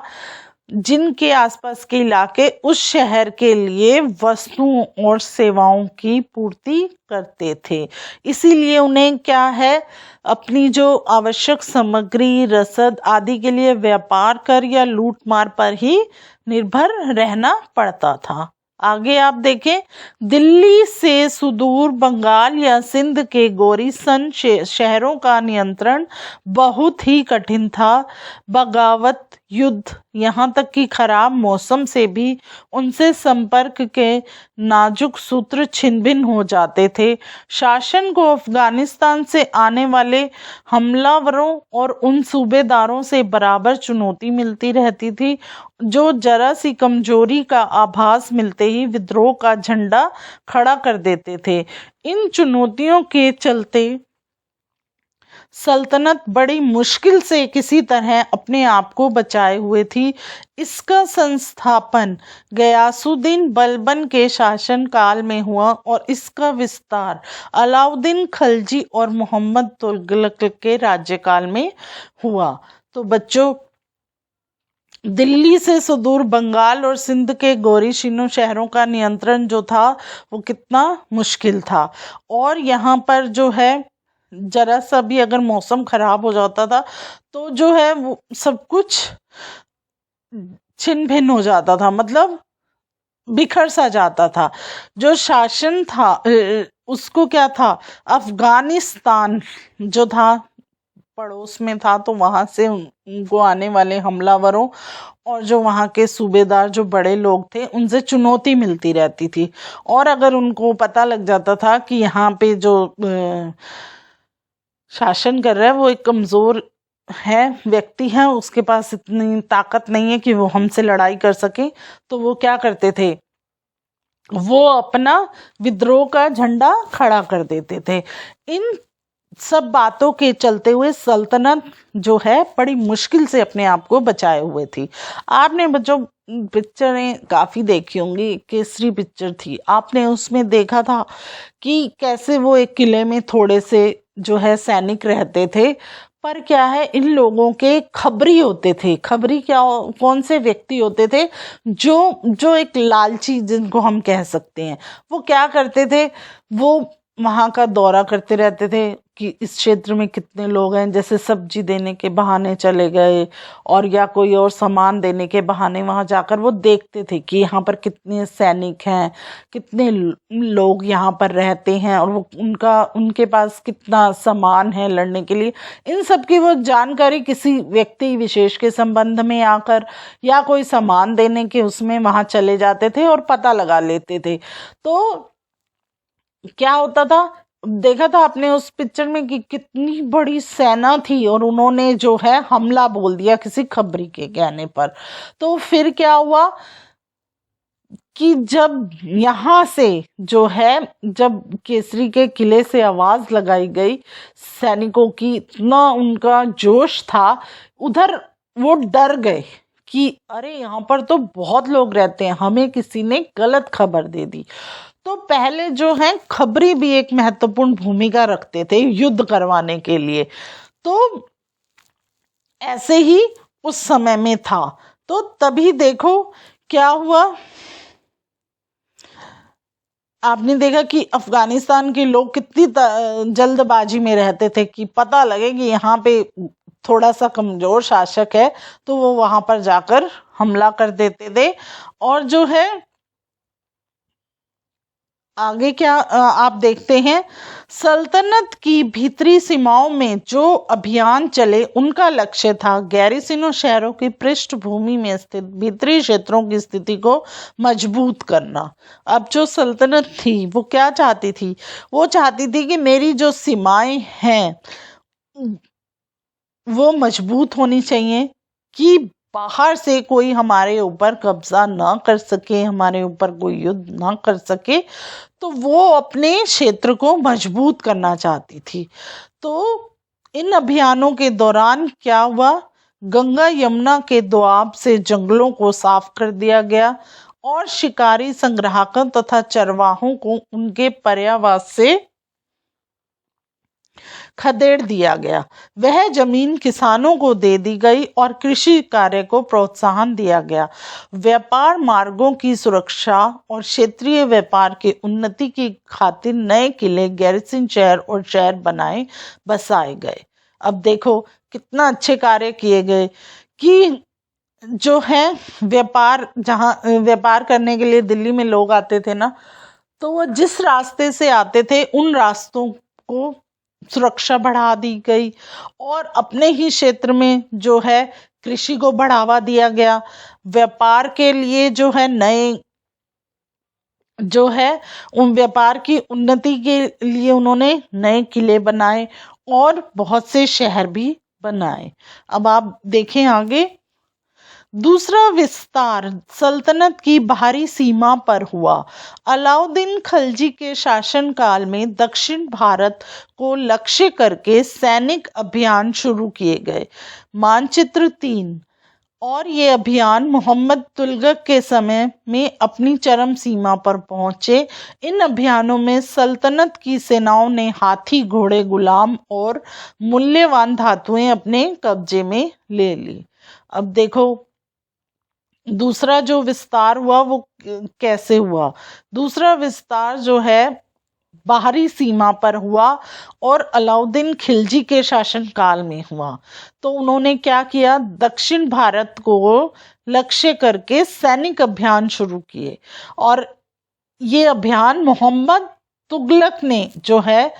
जिनके आसपास के इलाके उस शहर के लिए वस्तुओं और सेवाओं की पूर्ति करते थे। इसीलिए उन्हें क्या है, अपनी जो आवश्यक सामग्री रसद आदि के लिए व्यापार कर या लूट मार पर ही निर्भर रहना पड़ता था। आगे आप देखें, दिल्ली से सुदूर बंगाल या सिंध के गोरीसन शहरों का नियंत्रण बहुत ही कठिन था। बगावत, युद्ध, यहाँ तक कि खराब मौसम से भी उनसे संपर्क के नाजुक सूत्र छिन्न भिन्न हो जाते थे। शासन को अफगानिस्तान से आने वाले हमलावरों और उन सूबेदारों से बराबर चुनौती मिलती रहती थी जो जरा सी कमजोरी का आभास मिलते ही विद्रोह का झंडा खड़ा कर देते थे। इन चुनौतियों के चलते सल्तनत बड़ी मुश्किल से किसी तरह अपने आप को बचाए हुए थी। इसका संस्थापन गयासुद्दीन बलबन के शासन काल में हुआ और इसका विस्तार अलाउद्दीन खलजी और मोहम्मद तुगलक के राज्यकाल में हुआ। तो बच्चों, दिल्ली से सुदूर बंगाल और सिंध के गोरीशिनो शहरों का नियंत्रण जो था वो कितना मुश्किल था। और यहाँ पर जो है जरा सा भी अगर मौसम खराब हो जाता था तो जो है वो सब कुछ छिन्न भिन्न हो जाता था, मतलब बिखर सा जाता था। जो शासन था उसको क्या था, अफगानिस्तान जो था पड़ोस में था, तो वहां से उनको आने वाले हमलावरों और जो वहाँ के सूबेदार जो बड़े लोग थे उनसे चुनौती मिलती रहती थी। और अगर उनको पता लग जाता था कि यहाँ पे जो शासन कर रहा है वो एक कमजोर है व्यक्ति है, उसके पास इतनी ताकत नहीं है कि वो हमसे लड़ाई कर सके, तो वो क्या करते थे, वो अपना विद्रोह का झंडा खड़ा कर देते थे। इन सब बातों के चलते हुए सल्तनत जो है बड़ी मुश्किल से अपने आप को बचाए हुए थी। आपने बच्चों पिक्चरें काफ़ी देखी होंगी, केसरी पिक्चर थी, आपने उसमें देखा था कि कैसे वो एक किले में थोड़े से जो है सैनिक रहते थे, पर क्या है, इन लोगों के खबरी होते थे। खबरी क्या, कौन से व्यक्ति होते थे, जो जो एक लालची जिनको हम कह सकते हैं। वो क्या करते थे, वो वहां का दौरा करते रहते थे कि इस क्षेत्र में कितने लोग हैं, जैसे सब्जी देने के बहाने चले गए और या कोई और सामान देने के बहाने वहां जाकर वो देखते थे कि यहाँ पर कितने सैनिक हैं, कितने लोग यहाँ पर रहते हैं और वो उनके पास कितना सामान है लड़ने के लिए। इन सब की वो जानकारी किसी व्यक्ति विशेष के संबंध में आकर या कोई सामान देने के उसमें वहां चले जाते थे और पता लगा लेते थे। तो क्या होता था, देखा था आपने उस पिक्चर में कि कितनी बड़ी सेना थी और उन्होंने जो है हमला बोल दिया किसी खबरी के कहने पर। तो फिर क्या हुआ कि जब यहाँ से जो है, जब केसरी के किले से आवाज लगाई गई सैनिकों की, इतना उनका जोश था, उधर वो डर गए कि अरे यहाँ पर तो बहुत लोग रहते हैं, हमें किसी ने गलत खबर दे दी। तो पहले जो है खबरी भी एक महत्वपूर्ण भूमिका रखते थे युद्ध करवाने के लिए। तो ऐसे ही उस समय में था। तो तभी देखो क्या हुआ, आपने देखा कि अफगानिस्तान के लोग कितनी जल्दबाजी में रहते थे कि पता लगे कि यहाँ पे थोड़ा सा कमजोर शासक है तो वो वहां पर जाकर हमला कर देते थे। और जो है आगे क्या आप देखते हैं, सल्तनत की भीतरी सीमाओं में जो अभियान चले उनका लक्ष्य था गैरिसिनों शहरों की पृष्ठभूमि में स्थित भीतरी क्षेत्रों की स्थिति को मजबूत करना। अब जो सल्तनत थी वो क्या चाहती थी, वो चाहती थी कि मेरी जो सीमाएं हैं वो मजबूत होनी चाहिए, कि बाहर से कोई हमारे ऊपर कब्जा ना कर सके, हमारे ऊपर कोई युद्ध ना कर सके। तो वो अपने क्षेत्र को मजबूत करना चाहती थी। तो इन अभियानों के दौरान क्या हुआ, गंगा यमुना के दोआब से जंगलों को साफ कर दिया गया और शिकारी, संग्राहकों तथा चरवाहों को उनके पर्यावास से खदेड़ दिया गया। वह जमीन किसानों को दे दी गई और कृषि कार्य को प्रोत्साहन दिया गया। व्यापार मार्गों की सुरक्षा और क्षेत्रीय व्यापार के उन्नति की खातिर नए किले, गैरिसन शहर और शहर बसाए गए। अब देखो कितना अच्छे कार्य किए गए कि जो है व्यापार, जहाँ व्यापार करने के लिए दिल्ली में लोग आते थे ना, तो वो जिस रास्ते से आते थे उन रास्तों को सुरक्षा बढ़ा दी गई और अपने ही क्षेत्र में जो है कृषि को बढ़ावा दिया गया। व्यापार के लिए जो है नए जो है उन व्यापार की उन्नति के लिए उन्होंने नए किले बनाए और बहुत से शहर भी बनाए। अब आप देखें आगे, दूसरा विस्तार सल्तनत की बाहरी सीमा पर हुआ। अलाउद्दीन खिलजी के शासनकाल में दक्षिण भारत को लक्ष्य करके सैनिक अभियान शुरू किए गए। मानचित्र 3, और ये अभियान मोहम्मद तुगलक के समय में अपनी चरम सीमा पर पहुंचे। इन अभियानों में सल्तनत की सेनाओं ने हाथी, घोड़े, गुलाम और मूल्यवान धातुएं अपने कब्जे में ले ली। अब देखो दूसरा जो विस्तार हुआ वो कैसे हुआ। दूसरा विस्तार जो है बाहरी सीमा पर हुआ और अलाउद्दीन खिलजी के शासनकाल में हुआ। तो उन्होंने क्या किया, दक्षिण भारत को लक्ष्य करके सैनिक अभियान शुरू किए और ये अभियान मोहम्मद तुगलक ने जो है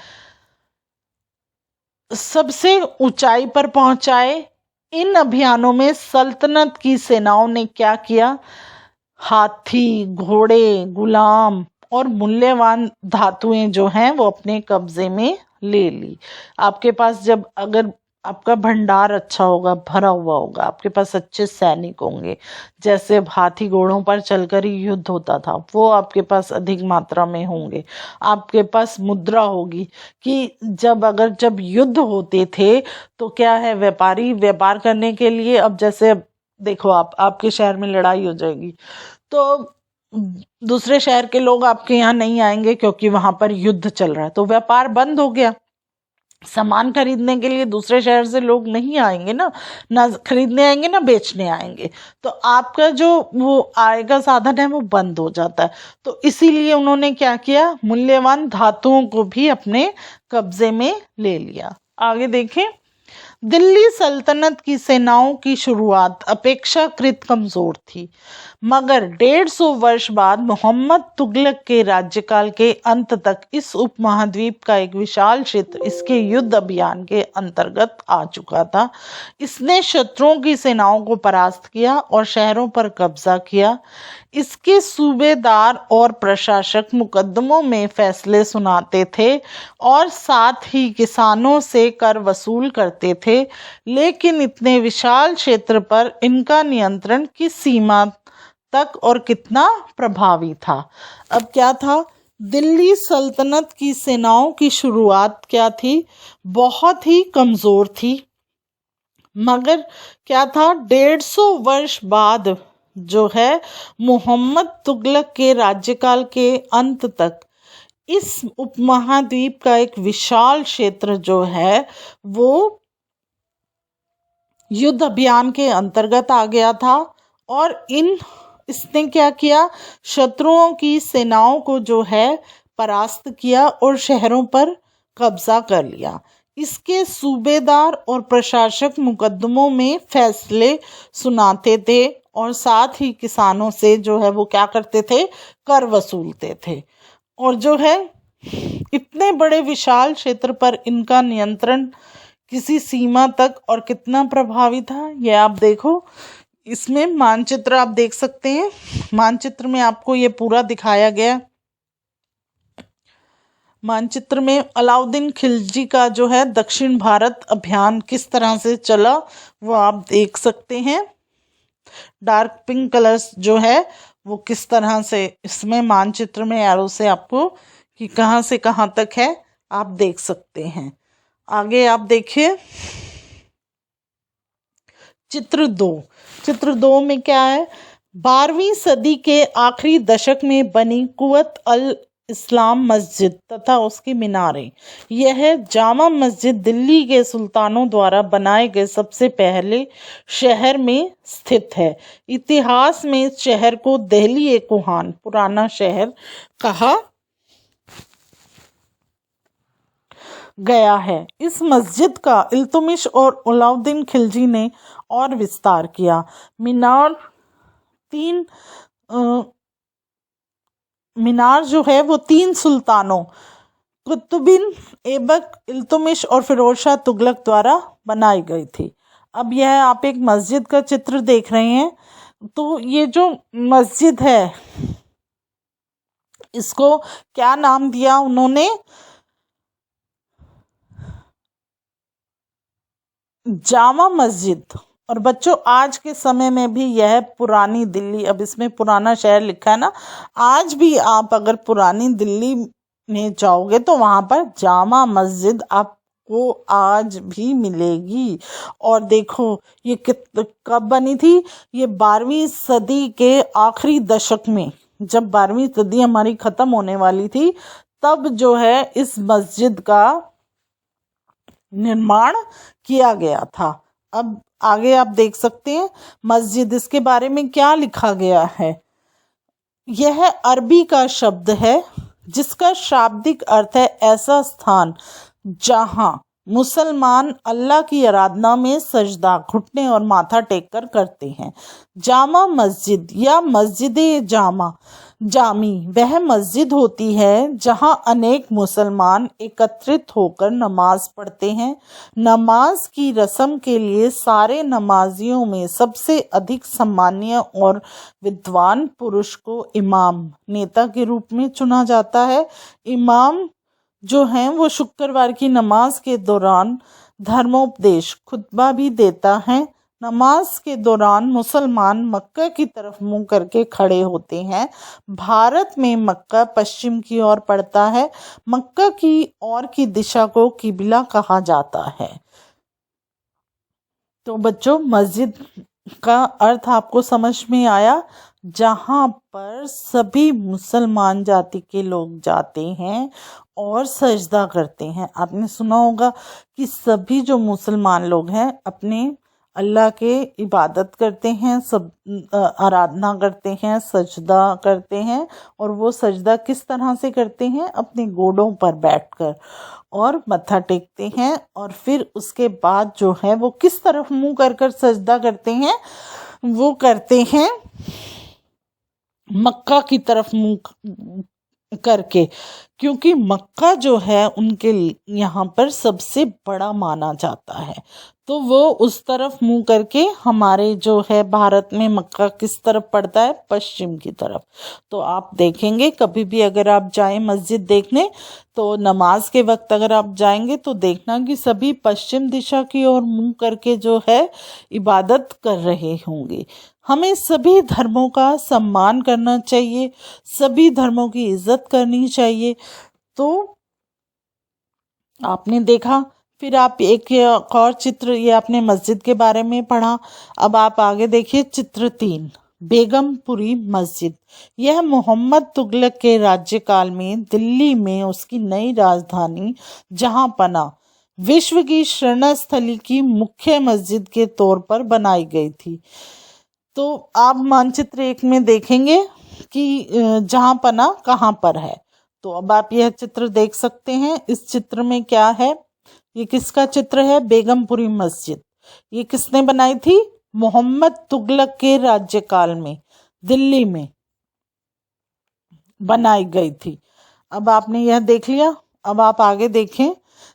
सबसे ऊंचाई पर पहुंचाए। इन अभियानों में सल्तनत की सेनाओं ने क्या किया, हाथी, घोड़े, गुलाम और मूल्यवान धातुएं जो हैं वो अपने कब्जे में ले ली। आपके पास जब अगर आपका भंडार अच्छा होगा, भरा हुआ होगा, आपके पास अच्छे सैनिक होंगे, जैसे अब हाथी घोड़ों पर चलकर ही युद्ध होता था, वो आपके पास अधिक मात्रा में होंगे। आपके पास मुद्रा होगी कि जब युद्ध होते थे तो क्या है, व्यापारी व्यापार करने के लिए, अब जैसे देखो आपके शहर में लड़ाई हो जाएगी तो दूसरे शहर के लोग आपके यहाँ नहीं आएंगे क्योंकि वहां पर युद्ध चल रहा है, तो व्यापार बंद हो गया। सामान खरीदने के लिए दूसरे शहर से लोग नहीं आएंगे ना खरीदने आएंगे ना बेचने आएंगे, तो आपका जो वो आय का साधन है वो बंद हो जाता है। तो इसीलिए उन्होंने क्या किया, मूल्यवान धातुओं को भी अपने कब्जे में ले लिया। आगे देखें, दिल्ली सल्तनत की सेनाओं की शुरुआत अपेक्षाकृत कमजोर थी, मगर 150 वर्ष बाद मोहम्मद तुगलक के राज्यकाल के अंत तक इस उपमहाद्वीप का एक विशाल क्षेत्र इसके युद्ध अभियान के अंतर्गत आ चुका था। इसने शत्रुओं की सेनाओं को परास्त किया और शहरों पर कब्जा किया। इसके सूबेदार और प्रशासक मुकदमों में फैसले सुनाते थे और साथ ही किसानों से कर वसूल करते थे, लेकिन इतने विशाल क्षेत्र पर इनका नियंत्रण किस सीमा तक और कितना प्रभावी था। अब क्या था, दिल्ली सल्तनत की सेनाओं की शुरुआत क्या थी, बहुत ही कमजोर थी, मगर क्या था, 150 वर्ष बाद जो है मोहम्मद तुगलक के राज्यकाल के अंत तक इस उपमहाद्वीप का एक विशाल क्षेत्र जो है वो युद्ध अभियान के अंतर्गत आ गया था। और इसने क्या किया, शत्रुओं की सेनाओं को जो है परास्त किया और शहरों पर कब्जा कर लिया। इसके सूबेदार और प्रशासक मुकदमों में फैसले सुनाते थे और साथ ही किसानों से जो है वो क्या करते थे, कर वसूलते थे। और जो है इतने बड़े विशाल क्षेत्र पर इनका नियंत्रण किसी सीमा तक और कितना प्रभावी था, यह आप देखो। इसमें मानचित्र आप देख सकते हैं, मानचित्र में आपको ये पूरा दिखाया गया। मानचित्र में अलाउद्दीन खिलजी का जो है दक्षिण भारत अभियान किस तरह से चला वो आप देख सकते हैं। डार्क पिंक कलर्स जो है वो किस तरह से इसमें मानचित्र में एरो से आपको कि कहाँ से कहाँ तक है आप देख सकते हैं। आगे आप देखिए चित्र 2। चित्र 2 में क्या है, 12वीं सदी के आखिरी दशक में बनी कुवत अल इस्लाम मस्जिद तथा उसकी मीनारें। यह जामा मस्जिद दिल्ली के सुल्तानों द्वारा बनाए गए सबसे पहले शहर में स्थित है। इतिहास में इस शहर को दिल्ली-ए-कुहान पुराना शहर कहा गया है। इस मस्जिद का इल्तुमिश और अलाउद्दीन खिलजी ने और विस्तार किया। मीनार जो है वो 3 सुल्तानों कुतुबिन ऐबक, इल्तुमिश और फिरोज शाह तुगलक द्वारा बनाई गई थी। अब यह आप एक मस्जिद का चित्र देख रहे हैं। तो ये जो मस्जिद है इसको क्या नाम दिया उन्होंने, जामा मस्जिद। और बच्चों आज के समय में भी यह पुरानी दिल्ली, अब इसमें पुराना शहर लिखा है ना, आज भी आप अगर पुरानी दिल्ली में जाओगे तो वहाँ पर जामा मस्जिद आपको आज भी मिलेगी। और देखो ये कब बनी थी, ये 12वीं सदी के आखिरी दशक में, जब 12वीं सदी हमारी ख़त्म होने वाली थी तब जो है इस मस्जिद का निर्माण किया गया था। अब आगे आप देख सकते हैं मस्जिद, इसके बारे में क्या लिखा गया है। यह अरबी का शब्द है जिसका शाब्दिक अर्थ है ऐसा स्थान जहां मुसलमान अल्लाह की आराधना में सजदा, घुटने और माथा टेक कर करते हैं। जामा मस्जिद या जामी वह मस्जिद होती है जहां अनेक मुसलमान एकत्रित होकर नमाज पढ़ते हैं। नमाज की रस्म के लिए सारे नमाजियों में सबसे अधिक सम्मानीय और विद्वान पुरुष को इमाम, नेता के रूप में चुना जाता है। इमाम जो हैं वो शुक्रवार की नमाज के दौरान धर्मोपदेश खुतबा भी देता है। नमाज के दौरान मुसलमान मक्का की तरफ मुंह करके खड़े होते हैं। भारत में मक्का पश्चिम की ओर पड़ता है। मक्का की ओर की दिशा को किबला कहा जाता है। तो बच्चों मस्जिद का अर्थ आपको समझ में आया। जहाँ पर सभी मुसलमान जाति के लोग जाते हैं और सजदा करते हैं। आपने सुना होगा कि सभी जो मुसलमान लोग हैं अपने अल्लाह के इबादत करते हैं, सब आराधना करते हैं, सजदा करते हैं। और वो सजदा किस तरह से करते हैं? अपने घोड़ों पर बैठकर और मत्था टेकते हैं। और फिर उसके बाद जो है वो किस तरफ मुंह कर कर सजदा करते हैं? वो करते हैं मक्का की तरफ मुंह करके, क्योंकि मक्का जो है उनके यहाँ पर सबसे बड़ा माना जाता है। तो वो उस तरफ मुंह करके, हमारे जो है भारत में मक्का किस तरफ पड़ता है? पश्चिम की तरफ। तो आप देखेंगे कभी भी अगर आप जाएं मस्जिद देखने, तो नमाज के वक्त अगर आप जाएंगे तो देखना कि सभी पश्चिम दिशा की ओर मुंह करके जो है इबादत कर रहे होंगे। हमें सभी धर्मों का सम्मान करना चाहिए, सभी धर्मों की इज्जत करनी चाहिए। तो आपने देखा, फिर आप एक और चित्र, ये आपने मस्जिद के बारे में पढ़ा। अब आप आगे देखिए चित्र 3, बेगमपुरी मस्जिद। यह मोहम्मद तुगलक के राज्यकाल में दिल्ली में उसकी नई राजधानी जहांपना विश्व की शरणस्थली की मुख्य मस्जिद के तौर पर बनाई गई थी। तो आप मानचित्र 1 में देखेंगे कि जहांपना कहाँ पर है। तो अब आप यह चित्र देख सकते हैं। इस चित्र में क्या है? ये किसका चित्र है? बेगमपुरी मस्जिद। ये किसने बनाई थी? मोहम्मद तुगलक के राज्यकाल में दिल्ली में बनाई गई थी। अब आपने यह देख लिया। अब आप आगे देखें।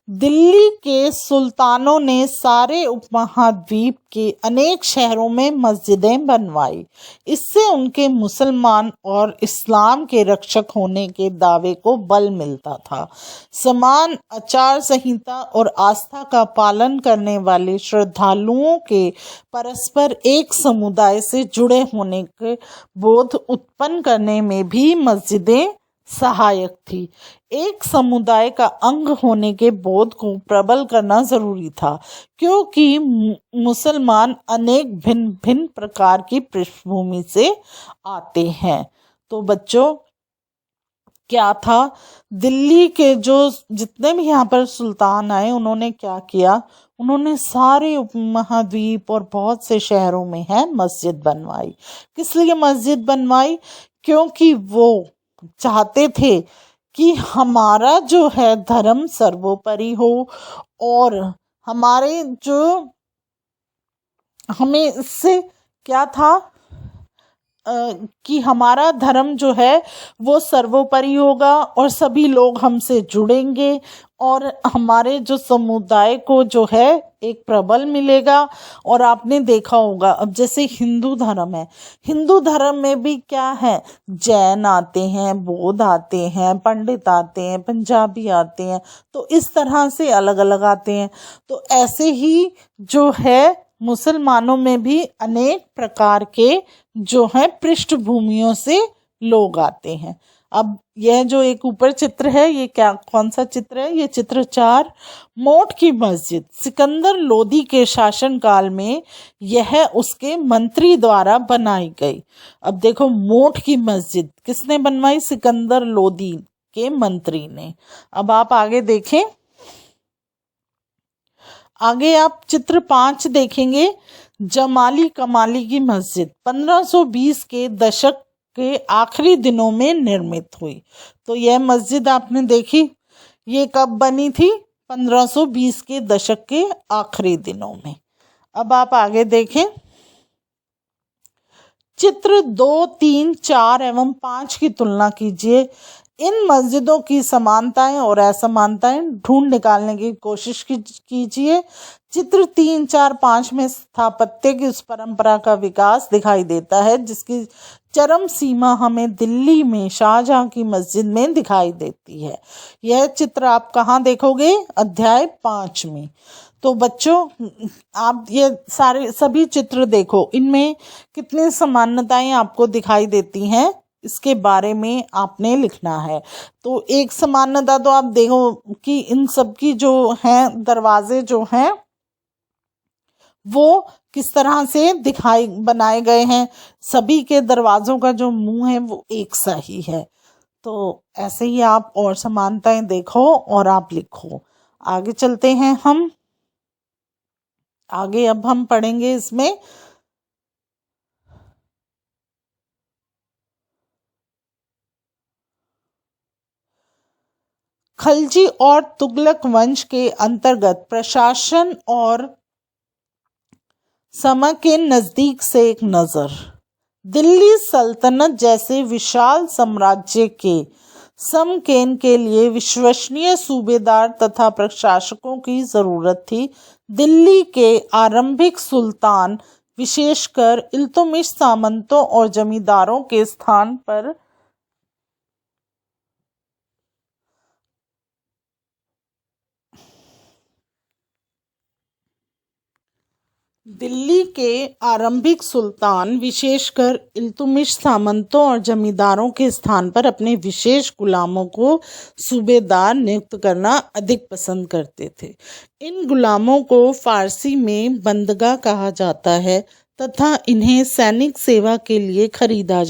दिल्ली के सुल्तानों ने सारे उपमहाद्वीप के अनेक शहरों में मस्जिदें बनवाई। इससे उनके मुसलमान और इस्लाम के रक्षक होने के दावे को बल मिलता था। समान आचार संहिता और आस्था का पालन करने वाले श्रद्धालुओं के परस्पर एक समुदाय से जुड़े होने के बोध उत्पन्न करने में भी मस्जिदें सहायक थी। एक समुदाय का अंग होने के बोध को प्रबल करना जरूरी था, क्योंकि मुसलमान अनेक भिन्न भिन्न प्रकार की पृष्ठभूमि से आते हैं। तो बच्चों, क्या था? दिल्ली के जो जितने भी यहाँ पर सुल्तान आए, उन्होंने क्या किया? उन्होंने सारे उपमहाद्वीप और बहुत से शहरों में है मस्जिद बनवाई। किस लिए मस्जिद बनवाई? क्योंकि वो चाहते थे कि हमारा जो है धर्म सर्वोपरि हो, और हमारे जो हमें इससे क्या था कि हमारा धर्म जो है वो सर्वोपरि होगा और सभी लोग हमसे जुड़ेंगे और हमारे जो समुदाय को जो है एक प्रबल मिलेगा। और आपने देखा होगा, अब जैसे हिंदू धर्म है, हिंदू धर्म में भी क्या है? जैन आते हैं, बौद्ध आते हैं, पंडित आते हैं, पंजाबी आते हैं, तो इस तरह से अलग अलग आते हैं। तो ऐसे ही जो है मुसलमानों में भी अनेक प्रकार के जो है पृष्ठभूमियों से लोग आते हैं। अब यह जो एक ऊपर चित्र है, ये क्या कौन सा चित्र है? ये चित्र 4, मोट की मस्जिद। सिकंदर लोदी के शासनकाल में यह उसके मंत्री द्वारा बनाई गई। अब देखो, मोट की मस्जिद किसने बनवाई? सिकंदर लोदी के मंत्री ने। अब आप आगे देखें। आगे आप चित्र 5 देखेंगे, जमाली कमाली की मस्जिद 1520 के दशक के आखिरी दिनों में निर्मित हुई। तो यह मस्जिद आपने देखी, ये कब बनी थी? 1520 के दशक के आखिरी दिनों में। अब आप आगे देखें। चित्र 2, 3, 4 एवं 5 की तुलना कीजिए। इन मस्जिदों की समानताएं और असमानताएं ढूंढ निकालने की कोशिश कीजिए। चित्र 3, 4, 5 में स्थापत्य की उस परंपरा का विकास दिखाई देता है जिसकी चरम सीमा हमें दिल्ली में शाहजहां की मस्जिद में दिखाई देती है। यह चित्र आप कहाँ देखोगे? अध्याय 5 में। तो बच्चों, आप ये सभी चित्र देखो, इनमें कितनी समानताएं आपको दिखाई देती हैं, इसके बारे में आपने लिखना है। तो एक समानता तो आप देखो कि इन सब की जो हैं दरवाजे जो हैं वो किस तरह से बनाए गए हैं। सभी के दरवाज़ों का जो मुंह है वो एक सा ही है। तो ऐसे ही आप और समानताएं देखो और आप लिखो। आगे चलते हैं हम आगे। अब हम पढ़ेंगे इसमें खलजी और तुगलक वंश के अंतर्गत प्रशासन और समय के नजदीक से एक नजर। दिल्ली सल्तनत जैसे विशाल साम्राज्य के समकेन के लिए विश्वसनीय सूबेदार तथा प्रशासकों की जरूरत थी। दिल्ली के आरंभिक सुल्तान विशेषकर इल्तुतमिश सामंतों और जमींदारों के स्थान पर दिल्ली के आरंभिक सुल्तान विशेषकर इल्तुतमिश सामंतों और जमींदारों के स्थान पर अपने विशेष गुलामों को सूबेदार नियुक्त करना अधिक पसंद करते थे। इन गुलामों को फारसी में बंदगा कहा जाता है तथा इन्हें सैनिक सेवा के लिए खरीदा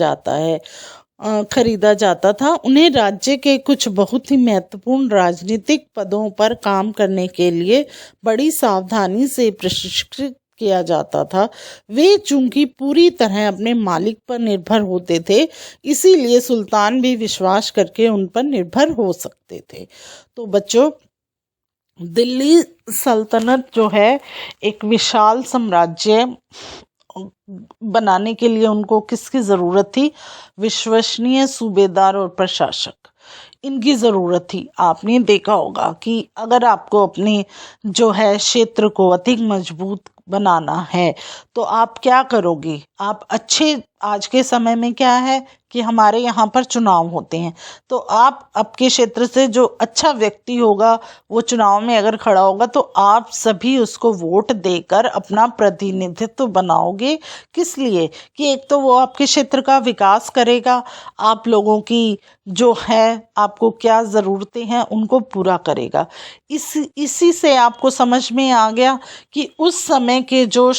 जाता था। उन्हें राज्य के कुछ बहुत ही महत्वपूर्ण राजनीतिक पदों पर काम करने के लिए बड़ी सावधानी से प्रशिक्षित किया जाता था। वे चूंकि पूरी तरह अपने मालिक पर निर्भर होते थे, इसीलिए सुल्तान भी विश्वास करके उन पर निर्भर हो सकते थे। तो बच्चों, दिल्ली सल्तनत जो है एक विशाल साम्राज्य बनाने के लिए उनको किसकी ज़रूरत थी? विश्वसनीय सूबेदार और प्रशासक, इनकी ज़रूरत थी। आपने देखा होगा कि अगर आपको अपने जो है क्षेत्र को अधिक मजबूत बनाना है तो आप क्या करोगे? आप आज के समय में क्या है कि हमारे यहाँ पर चुनाव होते हैं, तो आप आपके क्षेत्र से जो अच्छा व्यक्ति होगा वो चुनाव में अगर खड़ा होगा तो आप सभी उसको वोट देकर अपना प्रतिनिधित्व बनाओगे। किस लिए? कि एक तो वो आपके क्षेत्र का विकास करेगा, आप लोगों की जो है आपको क्या ज़रूरतें हैं उनको पूरा करेगा। इसी से आपको समझ में आ गया कि उस समय के जो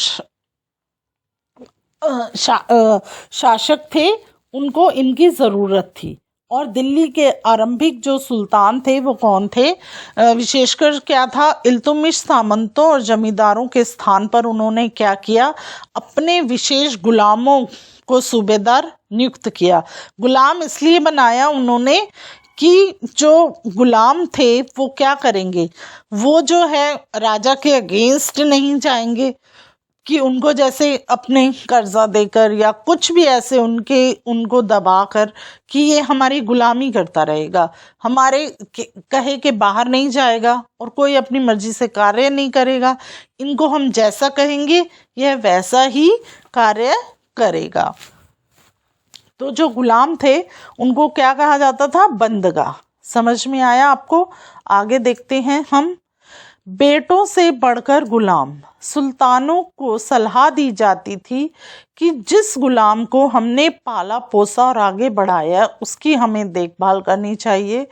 शासक थे उनको इनकी ज़रूरत थी। और दिल्ली के आरंभिक जो सुल्तान थे वो कौन थे? विशेषकर क्या था? इल्तुतमिश सामंतों और जमींदारों के स्थान पर उन्होंने क्या किया? अपने विशेष गुलामों को सूबेदार नियुक्त किया। गुलाम इसलिए बनाया उन्होंने कि जो गुलाम थे वो क्या करेंगे? वो जो है राजा के अगेंस्ट नहीं जाएंगे कि उनको जैसे अपने कर्जा देकर या कुछ भी ऐसे उनको दबाकर कि ये हमारी गुलामी करता रहेगा, हमारे कहे के बाहर नहीं जाएगा और कोई अपनी मर्जी से कार्य नहीं करेगा। इनको हम जैसा कहेंगे यह वैसा ही कार्य करेगा। तो जो गुलाम थे उनको क्या कहा जाता था? बंदगा। समझ में आया आपको? आगे देखते हैं हम। बेटों से बढ़कर गुलाम। सुल्तानों को सलाह दी जाती थी कि जिस गुलाम को हमने पाला पोसा और आगे बढ़ाया उसकी हमें देखभाल करनी चाहिए,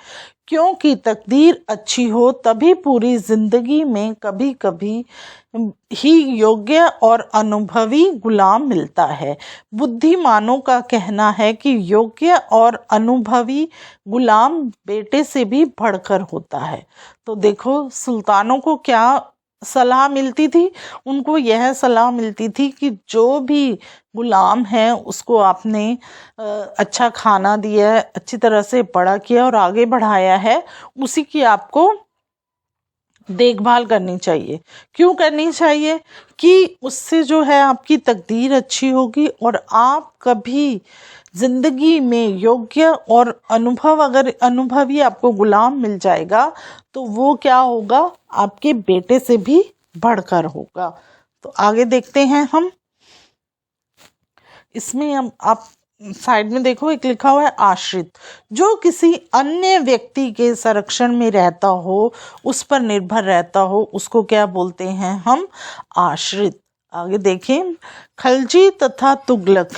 क्योंकि तकदीर अच्छी हो तभी पूरी जिंदगी में कभी कभी ही योग्य और अनुभवी गुलाम मिलता है। बुद्धिमानों का कहना है कि योग्य और अनुभवी गुलाम बेटे से भी बढ़कर होता है। तो देखो, सुल्तानों को क्या सलाह मिलती थी? उनको यह सलाह मिलती थी कि जो भी गुलाम है उसको आपने अच्छा खाना दिया है, अच्छी तरह से बड़ा किया और आगे बढ़ाया है, उसी की आपको देखभाल करनी चाहिए। क्यों करनी चाहिए? कि उससे जो है आपकी तकदीर अच्छी होगी और आप कभी जिंदगी में योग्य और अगर अनुभवी आपको गुलाम मिल जाएगा तो वो क्या होगा? आपके बेटे से भी बढ़कर होगा। तो आगे देखते हैं हम। इसमें आप साइड में देखो, एक लिखा हुआ है आश्रित। जो किसी अन्य व्यक्ति के संरक्षण में रहता हो, उस पर निर्भर रहता हो, उसको क्या बोलते हैं हम? आश्रित। आगे देखें। खलजी तथा तुगलक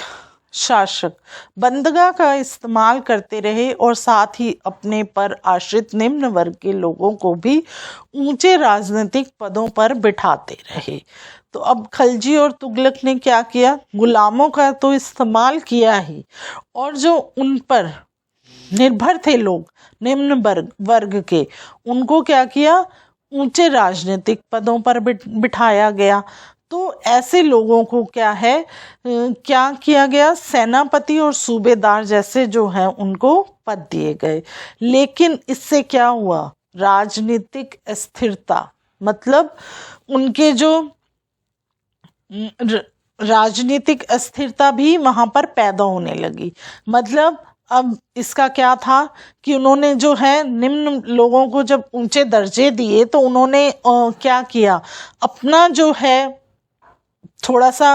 शासक बंदगा का इस्तेमाल करते रहे और साथ ही अपने पर आश्रित निम्न वर्ग के लोगों को भी ऊंचे राजनीतिक पदों पर बिठाते रहे। तो अब खलजी और तुगलक ने क्या किया, गुलामों का तो इस्तेमाल किया ही, और जो उन पर निर्भर थे लोग निम्न वर्ग के, उनको क्या किया, ऊंचे राजनीतिक पदों पर बिठाया गया। तो ऐसे लोगों को क्या है, क्या किया गया, सेनापति और सूबेदार जैसे जो है उनको पद दिए गए। लेकिन इससे क्या हुआ, राजनीतिक अस्थिरता, मतलब उनके जो राजनीतिक अस्थिरता भी वहां पर पैदा होने लगी। मतलब अब इसका क्या था कि उन्होंने जो है निम्न लोगों को जब ऊंचे दर्जे दिए तो उन्होंने क्या किया, अपना जो है थोड़ा सा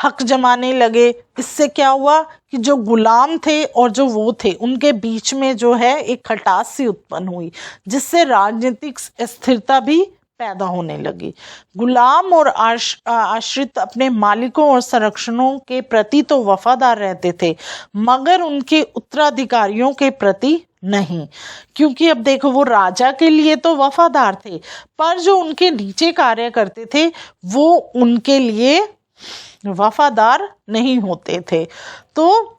हक जमाने लगे। इससे क्या हुआ कि जो गुलाम थे और जो वो थे उनके बीच में जो है एक खटास सी उत्पन्न हुई, जिससे राजनीतिक अस्थिरता भी पैदा होने लगी। गुलाम और आश्रित अपने मालिकों और संरक्षणों के प्रति तो वफादार रहते थे, मगर उनके उत्तराधिकारियों के प्रति नहीं। क्योंकि अब देखो, वो राजा के लिए तो वफादार थे, पर जो उनके नीचे कार्य करते थे वो उनके लिए वफादार नहीं होते थे। तो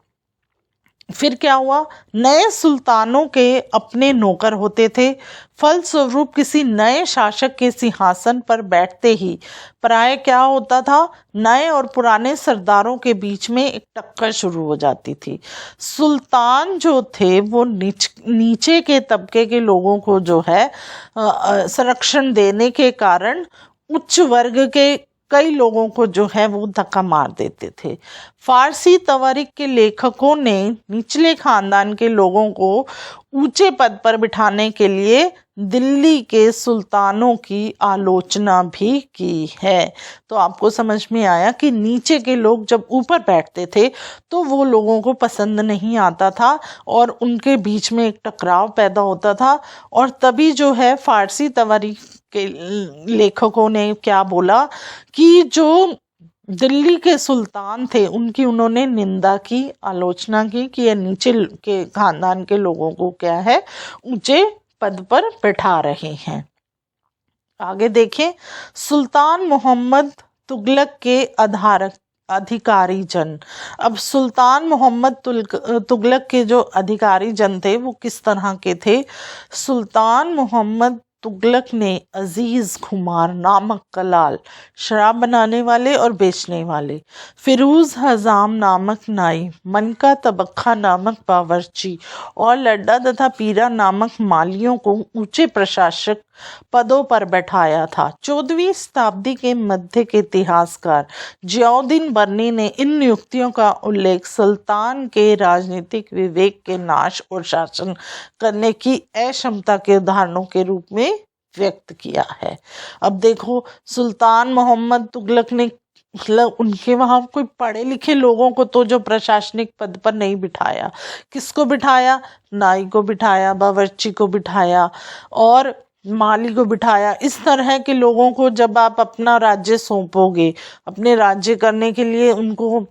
फिर क्या हुआ, नए सुल्तानों के अपने नौकर होते थे। फलस्वरूप किसी नए शासक के सिंहासन पर बैठते ही प्राय क्या होता था, नए और पुराने सरदारों के बीच में एक टक्कर शुरू हो जाती थी। सुल्तान जो थे वो नीचे के तबके के लोगों को जो है संरक्षण देने के कारण उच्च वर्ग के कई लोगों को जो है वो धक्का मार देते थे। फारसी तवारीख के लेखकों ने निचले खानदान के लोगों को ऊंचे पद पर बिठाने के लिए दिल्ली के सुल्तानों की आलोचना भी की है। तो आपको समझ में आया कि नीचे के लोग जब ऊपर बैठते थे तो वो लोगों को पसंद नहीं आता था और उनके बीच में एक टकराव पैदा होता था। और तभी जो है फारसी तवारीख के लेखकों ने क्या बोला कि जो दिल्ली के सुल्तान थे उनकी उन्होंने निंदा की, आलोचना की कि ये नीचे के खानदान के लोगों को क्या है ऊंचे पद पर बैठा रहे हैं। आगे देखें, सुल्तान मोहम्मद तुगलक के अधिकारी जन। अब सुल्तान मोहम्मद तुगलक के जो अधिकारी जन थे वो किस तरह के थे। सुल्तान मोहम्मद तुगलक ने अजीज खुमार नामक कलाल, शराब बनाने वाले और बेचने वाले, फिरोज हजाम नामक नाई, मनका तबक्खा नामक बावर्ची और लड्डा तथा पीरा नामक मालियों को ऊंचे प्रशासक पदों पर बैठाया था। 14वीं शताब्दी के मध्य के इतिहासकार जियाउद्दीन बर्नी ने इन नियुक्तियों का उल्लेख सुल्तान के राजनीतिक विवेक के नाश और शासन करने की अक्षमता के उदाहरणों के रूप में व्यक्त किया है। अब देखो, सुल्तान मोहम्मद तुगलक ने मतलब उनके वहां कोई पढ़े लिखे लोगों को तो जो प्रशासनिक पद पर नहीं बिठाया, किसको बिठाया, नाई को बिठाया, बावर्ची को बिठाया और माली को बिठाया। इस तरह के लोगों को जब आप अपना राज्य सौंपोगे, अपने राज्य करने के लिए उनको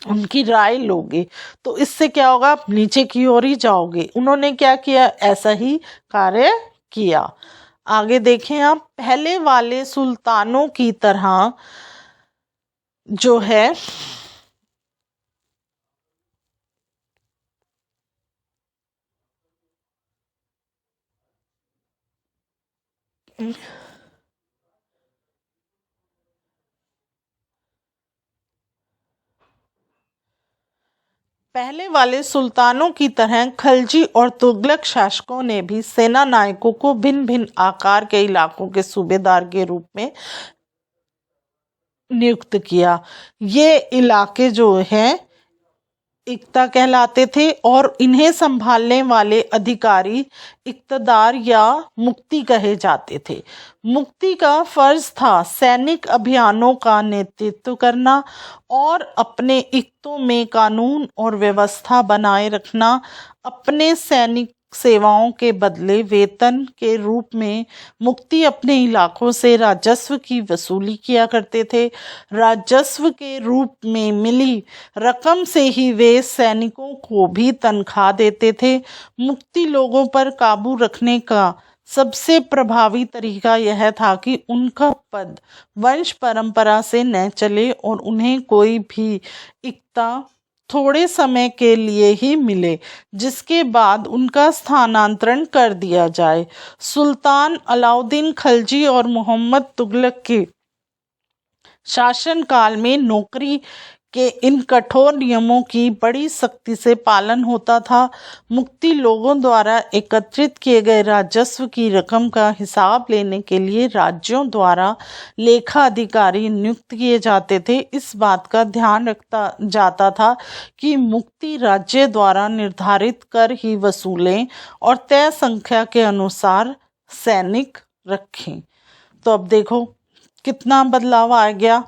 उनकी राय लोगे तो इससे क्या होगा, आप नीचे की ओर ही जाओगे। उन्होंने क्या किया, ऐसा ही कार्य किया। आगे देखें आप, पहले वाले सुल्तानों की तरह जो है पहले वाले सुल्तानों की तरह खलजी और तुगलक शासकों ने भी सेना नायकों को भिन्न भिन्न आकार के इलाकों के सूबेदार के रूप में नियुक्त किया। ये इलाके जो हैं इक्ता कहलाते थे और इन्हें संभालने वाले अधिकारी इक्तदार या मुक्ति कहे जाते थे। मुक्ति का फर्ज था सैनिक अभियानों का नेतृत्व करना और अपने इक्तों में कानून और व्यवस्था बनाए रखना, अपने सेवाओं के बदले वेतन के रूप में मुक्ति अपने इलाकों से राजस्व की वसूली किया करते थे। राजस्व के रूप में मिली रकम से ही वे सैनिकों को भी तनख्वाह देते थे। मुक्ति लोगों पर काबू रखने का सबसे प्रभावी तरीका यह था कि उनका पद वंश परंपरा से न चले और उन्हें कोई भी इक्ता थोड़े समय के लिए ही मिले, जिसके बाद उनका स्थानांतरण कर दिया जाए। सुल्तान अलाउद्दीन खिलजी और मोहम्मद तुगलक के शासनकाल में नौकरी के इन कठोर नियमों की बड़ी सख्ती से पालन होता था। मुक्ति लोगों द्वारा एकत्रित किए गए राजस्व की रकम का हिसाब लेने के लिए राज्यों द्वारा लेखा अधिकारी नियुक्त किए जाते थे। इस बात का ध्यान रखा जाता था कि मुक्ति राज्य द्वारा निर्धारित कर ही वसूलें और तय संख्या के अनुसार सैनिक रखें। तो अब देखो कितना बदलाव आ गया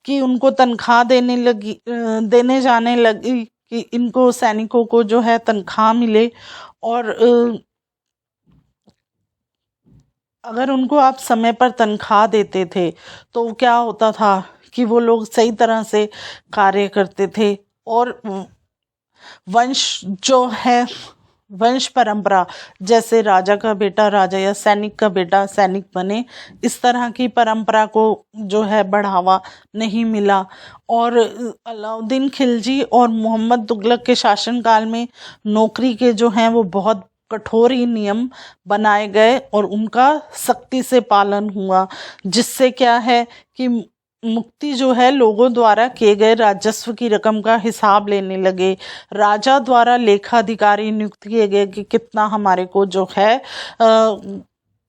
कि उनको तनख्वाह देने जाने लगी कि इनको सैनिकों को जो है तनख्वाह मिले। और अगर उनको आप समय पर तनख्वाह देते थे तो क्या होता था कि वो लोग सही तरह से कार्य करते थे और वंश जो है वंश परंपरा, जैसे राजा का बेटा राजा या सैनिक का बेटा सैनिक बने, इस तरह की परंपरा को जो है बढ़ावा नहीं मिला। और अलाउद्दीन खिलजी और मोहम्मद तुगलक के शासनकाल में नौकरी के जो हैं वो बहुत कठोर ही नियम बनाए गए और उनका सख्ती से पालन हुआ, जिससे क्या है कि मुक्ति जो है लोगों द्वारा किए गए राजस्व की रकम का हिसाब लेने लगे। राजा द्वारा लेखाधिकारी नियुक्त किए गए कि कितना हमारे को जो है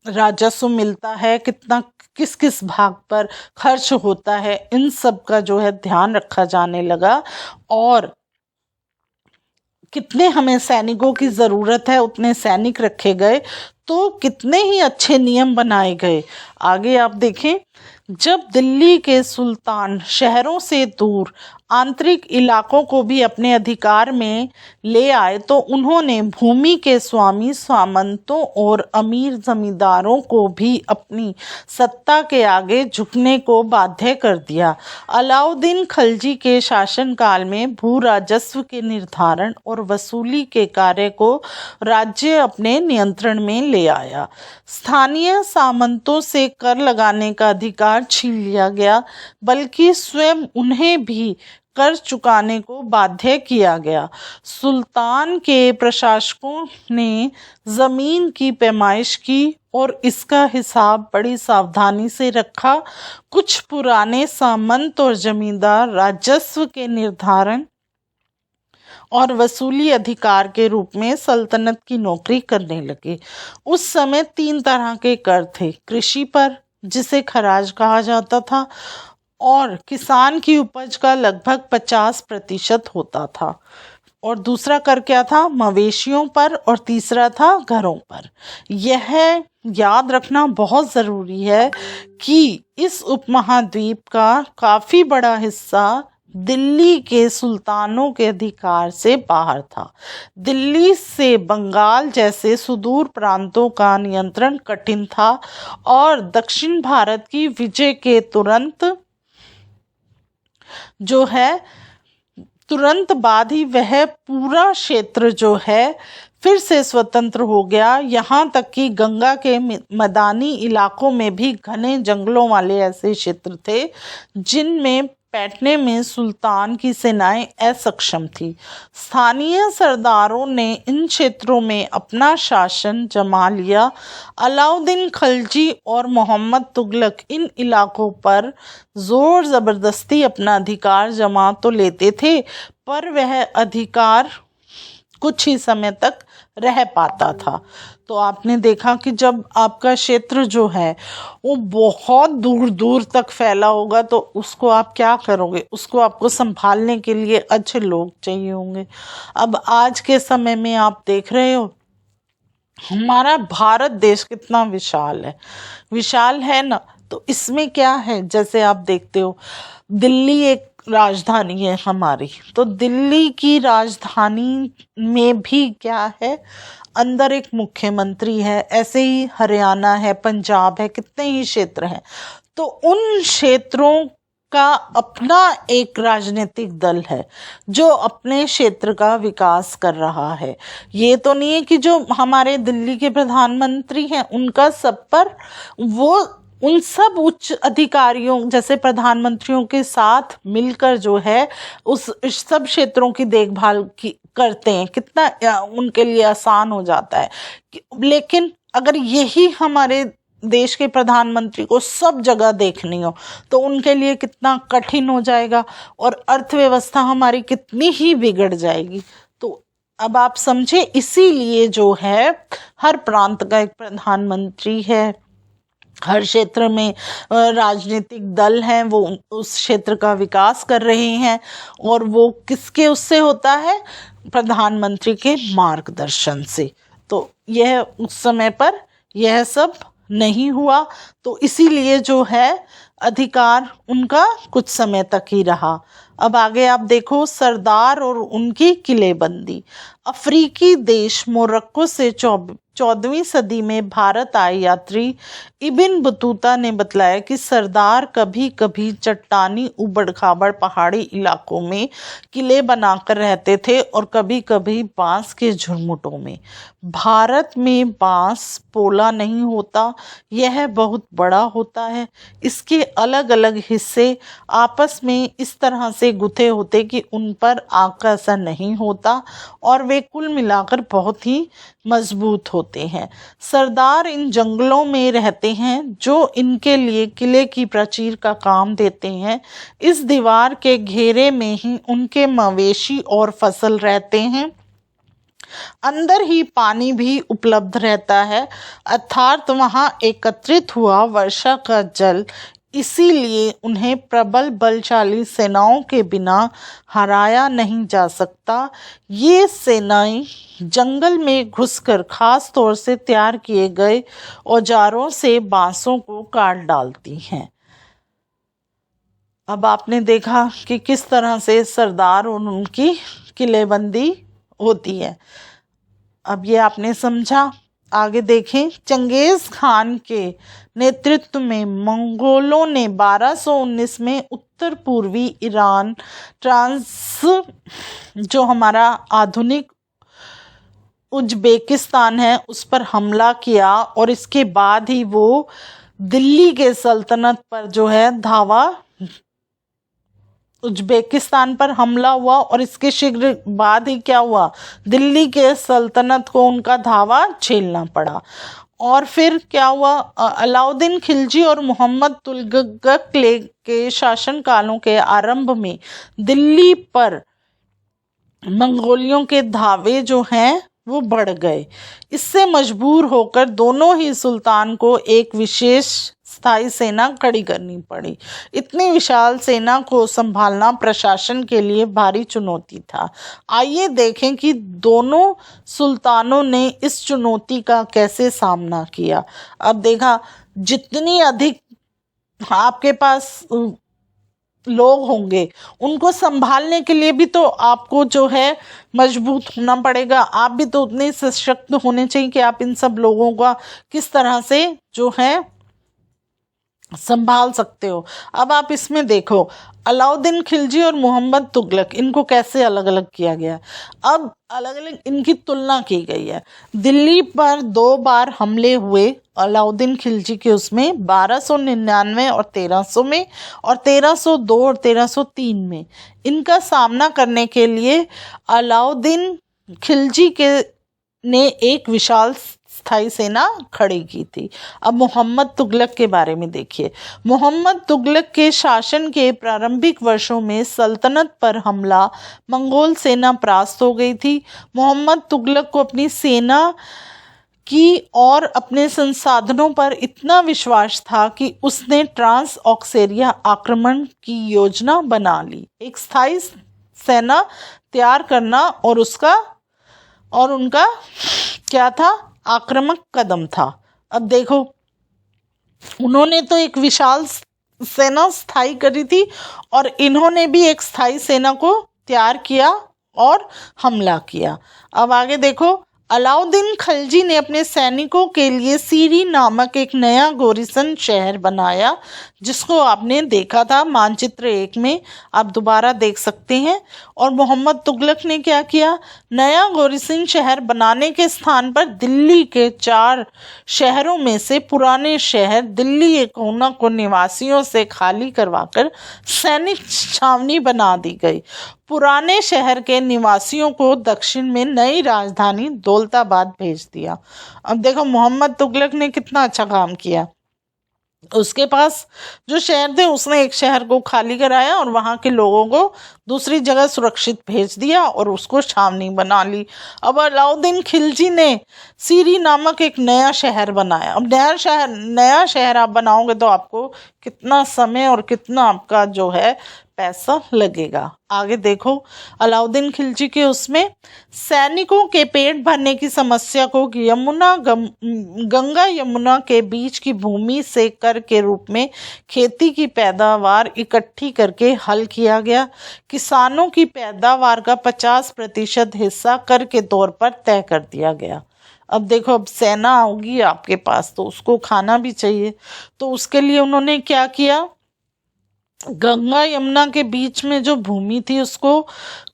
राजस्व मिलता है, कितना किस किस भाग पर खर्च होता है, इन सब का जो है ध्यान रखा जाने लगा। और कितने हमें सैनिकों की ज़रूरत है उतने सैनिक रखे गए, तो कितने ही अच्छे नियम बनाए गए। आगे आप देखें, जब दिल्ली के सुल्तान शहरों से दूर आंतरिक इलाकों को भी अपने अधिकार में ले आए तो उन्होंने भूमि के स्वामी सामंतों और अमीर जमींदारों को भी अपनी सत्ता के आगे झुकने को बाध्य कर दिया। अलाउद्दीन खिलजी के शासनकाल में भू राजस्व के निर्धारण और वसूली के कार्य को राज्य अपने नियंत्रण में ले आया। स्थानीय सामंतों से कर लगाने का अधिकार छीन लिया गया, बल्कि स्वयं उन्हें भी कर चुकाने को बाध्य किया गया। सुल्तान के प्रशासकों ने जमीन की पैमाइश की और इसका हिसाब बड़ी सावधानी से रखा। कुछ पुराने सामंत और जमींदार राजस्व के निर्धारण और वसूली अधिकार के रूप में सल्तनत की नौकरी करने लगे। उस समय 3 तरह के कर थे। कृषि पर, जिसे खराज कहा जाता था, और किसान की उपज का लगभग 50% होता था। और दूसरा कर क्या था? मवेशियों पर। और तीसरा था घरों पर। यह याद रखना बहुत ज़रूरी है कि इस उपमहाद्वीप का काफ़ी बड़ा हिस्सा दिल्ली के सुल्तानों के अधिकार से बाहर था। दिल्ली से बंगाल जैसे सुदूर प्रांतों का नियंत्रण कठिन था और दक्षिण भारत की विजय के तुरंत बाद ही वह पूरा क्षेत्र जो है फिर से स्वतंत्र हो गया। यहाँ तक कि गंगा के मैदानी इलाकों में भी घने जंगलों वाले ऐसे क्षेत्र थे जिनमें बैठने में सुल्तान की सेनाएं असक्षम थी। स्थानीय सरदारों ने इन क्षेत्रों में अपना शासन जमा लिया। अलाउद्दीन खिलजी और मोहम्मद तुगलक इन इलाकों पर जोर ज़बरदस्ती अपना अधिकार जमा तो लेते थे, पर वह अधिकार कुछ ही समय तक रह पाता था। तो आपने देखा कि जब आपका क्षेत्र जो है वो बहुत दूर दूर तक फैला होगा तो उसको आप क्या करोगे? उसको आपको संभालने के लिए अच्छे लोग चाहिए होंगे। अब आज के समय में आप देख रहे हो हमारा भारत देश कितना विशाल है ना। तो इसमें क्या है, जैसे आप देखते हो दिल्ली एक राजधानी है हमारी, तो दिल्ली की राजधानी में भी क्या है, अंदर एक मुख्यमंत्री है, ऐसे ही हरियाणा है, पंजाब है, कितने ही क्षेत्र हैं। तो उन क्षेत्रों का अपना एक राजनीतिक दल है जो अपने क्षेत्र का विकास कर रहा है। ये तो नहीं है कि जो हमारे दिल्ली के प्रधानमंत्री हैं उनका सब पर, वो उन सब उच्च अधिकारियों जैसे प्रधानमंत्रियों के साथ मिलकर जो है उस सब क्षेत्रों की देखभाल की करते हैं, कितना उनके लिए आसान हो जाता है। लेकिन अगर यही हमारे देश के प्रधानमंत्री को सब जगह देखनी हो तो उनके लिए कितना कठिन हो जाएगा और अर्थव्यवस्था हमारी कितनी ही बिगड़ जाएगी। तो अब आप समझे, इसीलिए जो है हर प्रांत का एक प्रधानमंत्री है, हर क्षेत्र में राजनीतिक दल हैं, वो उस क्षेत्र का विकास कर रहे हैं, और वो किसके उससे होता है, प्रधानमंत्री के मार्गदर्शन से। तो यह उस समय पर यह सब नहीं हुआ, तो इसीलिए जो है अधिकार उनका कुछ समय तक ही रहा। अब आगे आप देखो, सरदार और उनकी किलेबंदी। अफ्रीकी देश मोरक्को से 14वीं सदी में भारत आए यात्री इब्न बतूता ने बतलाया कि सरदार कभी कभी चट्टानी उबड़ खाबड़ पहाड़ी इलाकों में किले बनाकर रहते थे और कभी कभी बांस के झुरमुटों में। भारत में बांस पोला नहीं होता, यह बहुत बड़ा होता है। इसके अलग अलग हिस्से आपस में इस तरह से गुथे होते कि उन पर आग का असर नहीं होता और वे कुल मिलाकर बहुत ही मजबूत होते हैं। सरदार इन जंगलों में रहते हैं जो इनके लिए किले की प्राचीर का काम देते हैं। इस दीवार के घेरे में ही उनके मवेशी और फसल रहते हैं। अंदर ही पानी भी उपलब्ध रहता है, अर्थात वहाँ एकत्रित हुआ वर्षा का जल, इसीलिए उन्हें प्रबल बलशाली सेनाओं के बिना हराया नहीं जा सकता। ये सेनाएं जंगल में घुसकर खास तौर से तैयार किए गए औजारों से बांसों को काट डालती हैं। अब आपने देखा कि किस तरह से सरदार और उनकी किलेबंदी होती है। अब ये आपने समझा। आगे देखें, चंगेज खान के नेतृत्व में मंगोलों ने 1219 में उत्तर पूर्वी ईरान, ट्रांस जो हमारा आधुनिक उज्बेकिस्तान है उस पर हमला किया, और इसके बाद ही वो दिल्ली के सल्तनत पर जो है धावा, उज्बेकिस्तान पर हमला हुआ और इसके शीघ्र बाद ही क्या हुआ, दिल्ली के सल्तनत को उनका धावा झेलना पड़ा। और फिर क्या हुआ, अलाउद्दीन खिलजी और मोहम्मद तुगलक के शासन कालों के आरंभ में दिल्ली पर मंगोलियों के धावे जो हैं वो बढ़ गए। इससे मजबूर होकर दोनों ही सुल्तान को एक विशेष स्थायी सेना खड़ी करनी पड़ी। इतनी विशाल सेना को संभालना प्रशासन के लिए भारी चुनौती था। आइए देखें कि दोनों सुल्तानों ने इस चुनौती का कैसे सामना किया। अब देखा, जितनी अधिक आपके पास लोग होंगे उनको संभालने के लिए भी तो आपको जो है मजबूत होना पड़ेगा। आप भी तो उतने सशक्त होने चाहिए कि आप इन सब लोगों का किस तरह से जो है संभाल सकते हो। अब आप इसमें देखो, अलाउद्दीन खिलजी और मोहम्मद तुगलक, इनको कैसे अलग अलग किया गया। अब अलग अलग इनकी तुलना की गई है। दिल्ली पर 2 बार हमले हुए अलाउद्दीन खिलजी के, उसमें 1299 और 1300 में, और 1302 और 1303 में। इनका सामना करने के लिए अलाउद्दीन खिलजी के ने एक विशाल स्थायी सेना खड़ी की थी। अब मोहम्मद तुगलक के बारे में देखिए। मोहम्मद तुगलक के शासन के प्रारंभिक वर्षों में सल्तनत पर हमला मंगोल सेना परास्त हो गई थी। मोहम्मद तुगलक को अपनी सेना की और अपने संसाधनों पर इतना विश्वास था कि उसने ट्रांस ऑक्सेरिया आक्रमण की योजना बना ली। एक स्थायी सेना तैयार करना और उनका क्या था, आक्रामक कदम था। अब देखो, उन्होंने तो एक विशाल सेना स्थायी करी थी और इन्होंने भी एक स्थायी सेना को तैयार किया और हमला किया। अब आगे देखो, अलाउद्दीन खिलजी ने अपने सैनिकों के लिए सीरी नामक एक नया गोरिसन शहर बनाया, जिसको आपने देखा था मानचित्र 1 में, आप दोबारा देख सकते हैं। और मोहम्मद तुगलक ने क्या किया, नया गोरिसन शहर बनाने के स्थान पर दिल्ली के 4 शहरों में से पुराने शहर दिल्ली एक कोना को निवासियों से खाली करवाकर सैनिक छावनी बना दी गई। पुराने शहर के निवासियों को दक्षिण में नई राजधानी दौलताबाद भेज दिया। अब देखो मोहम्मद तुगलक ने कितना अच्छा काम किया। उसके पास जो शहर थे उसने एक शहर को खाली कराया और वहाँ के लोगों को दूसरी जगह सुरक्षित भेज दिया और उसको छावनी बना ली। अब अलाउद्दीन खिलजी ने सीरी नामक एक नया शहर बनाया। अब नया शहर आप बनाओगे तो आपको कितना समय और कितना आपका जो है पैसा लगेगा। आगे देखो, अलाउद्दीन खिलजी के उसमें सैनिकों के पेट भरने की समस्या को गंगा यमुना के बीच की भूमि से कर के रूप में खेती की पैदावार इकट्ठी करके हल किया गया। किसानों की पैदावार का 50% हिस्सा कर के तौर पर तय कर दिया गया। अब देखो, अब सेना होगी आपके पास तो उसको खाना भी चाहिए, तो उसके लिए उन्होंने क्या किया, गंगा यमुना के बीच में जो भूमि थी उसको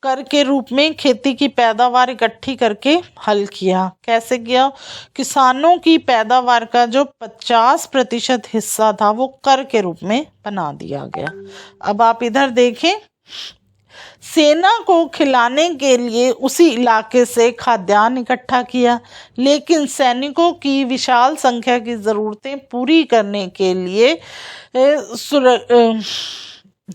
कर के रूप में खेती की पैदावार इकट्ठी करके हल किया। कैसे किया, किसानों की पैदावार का जो 50% हिस्सा था वो कर के रूप में बना दिया गया। अब आप इधर देखें, सेना को खिलाने के लिए उसी इलाके से खाद्यान्न इकट्ठा किया, लेकिन सैनिकों की विशाल संख्या की ज़रूरतें पूरी करने के लिए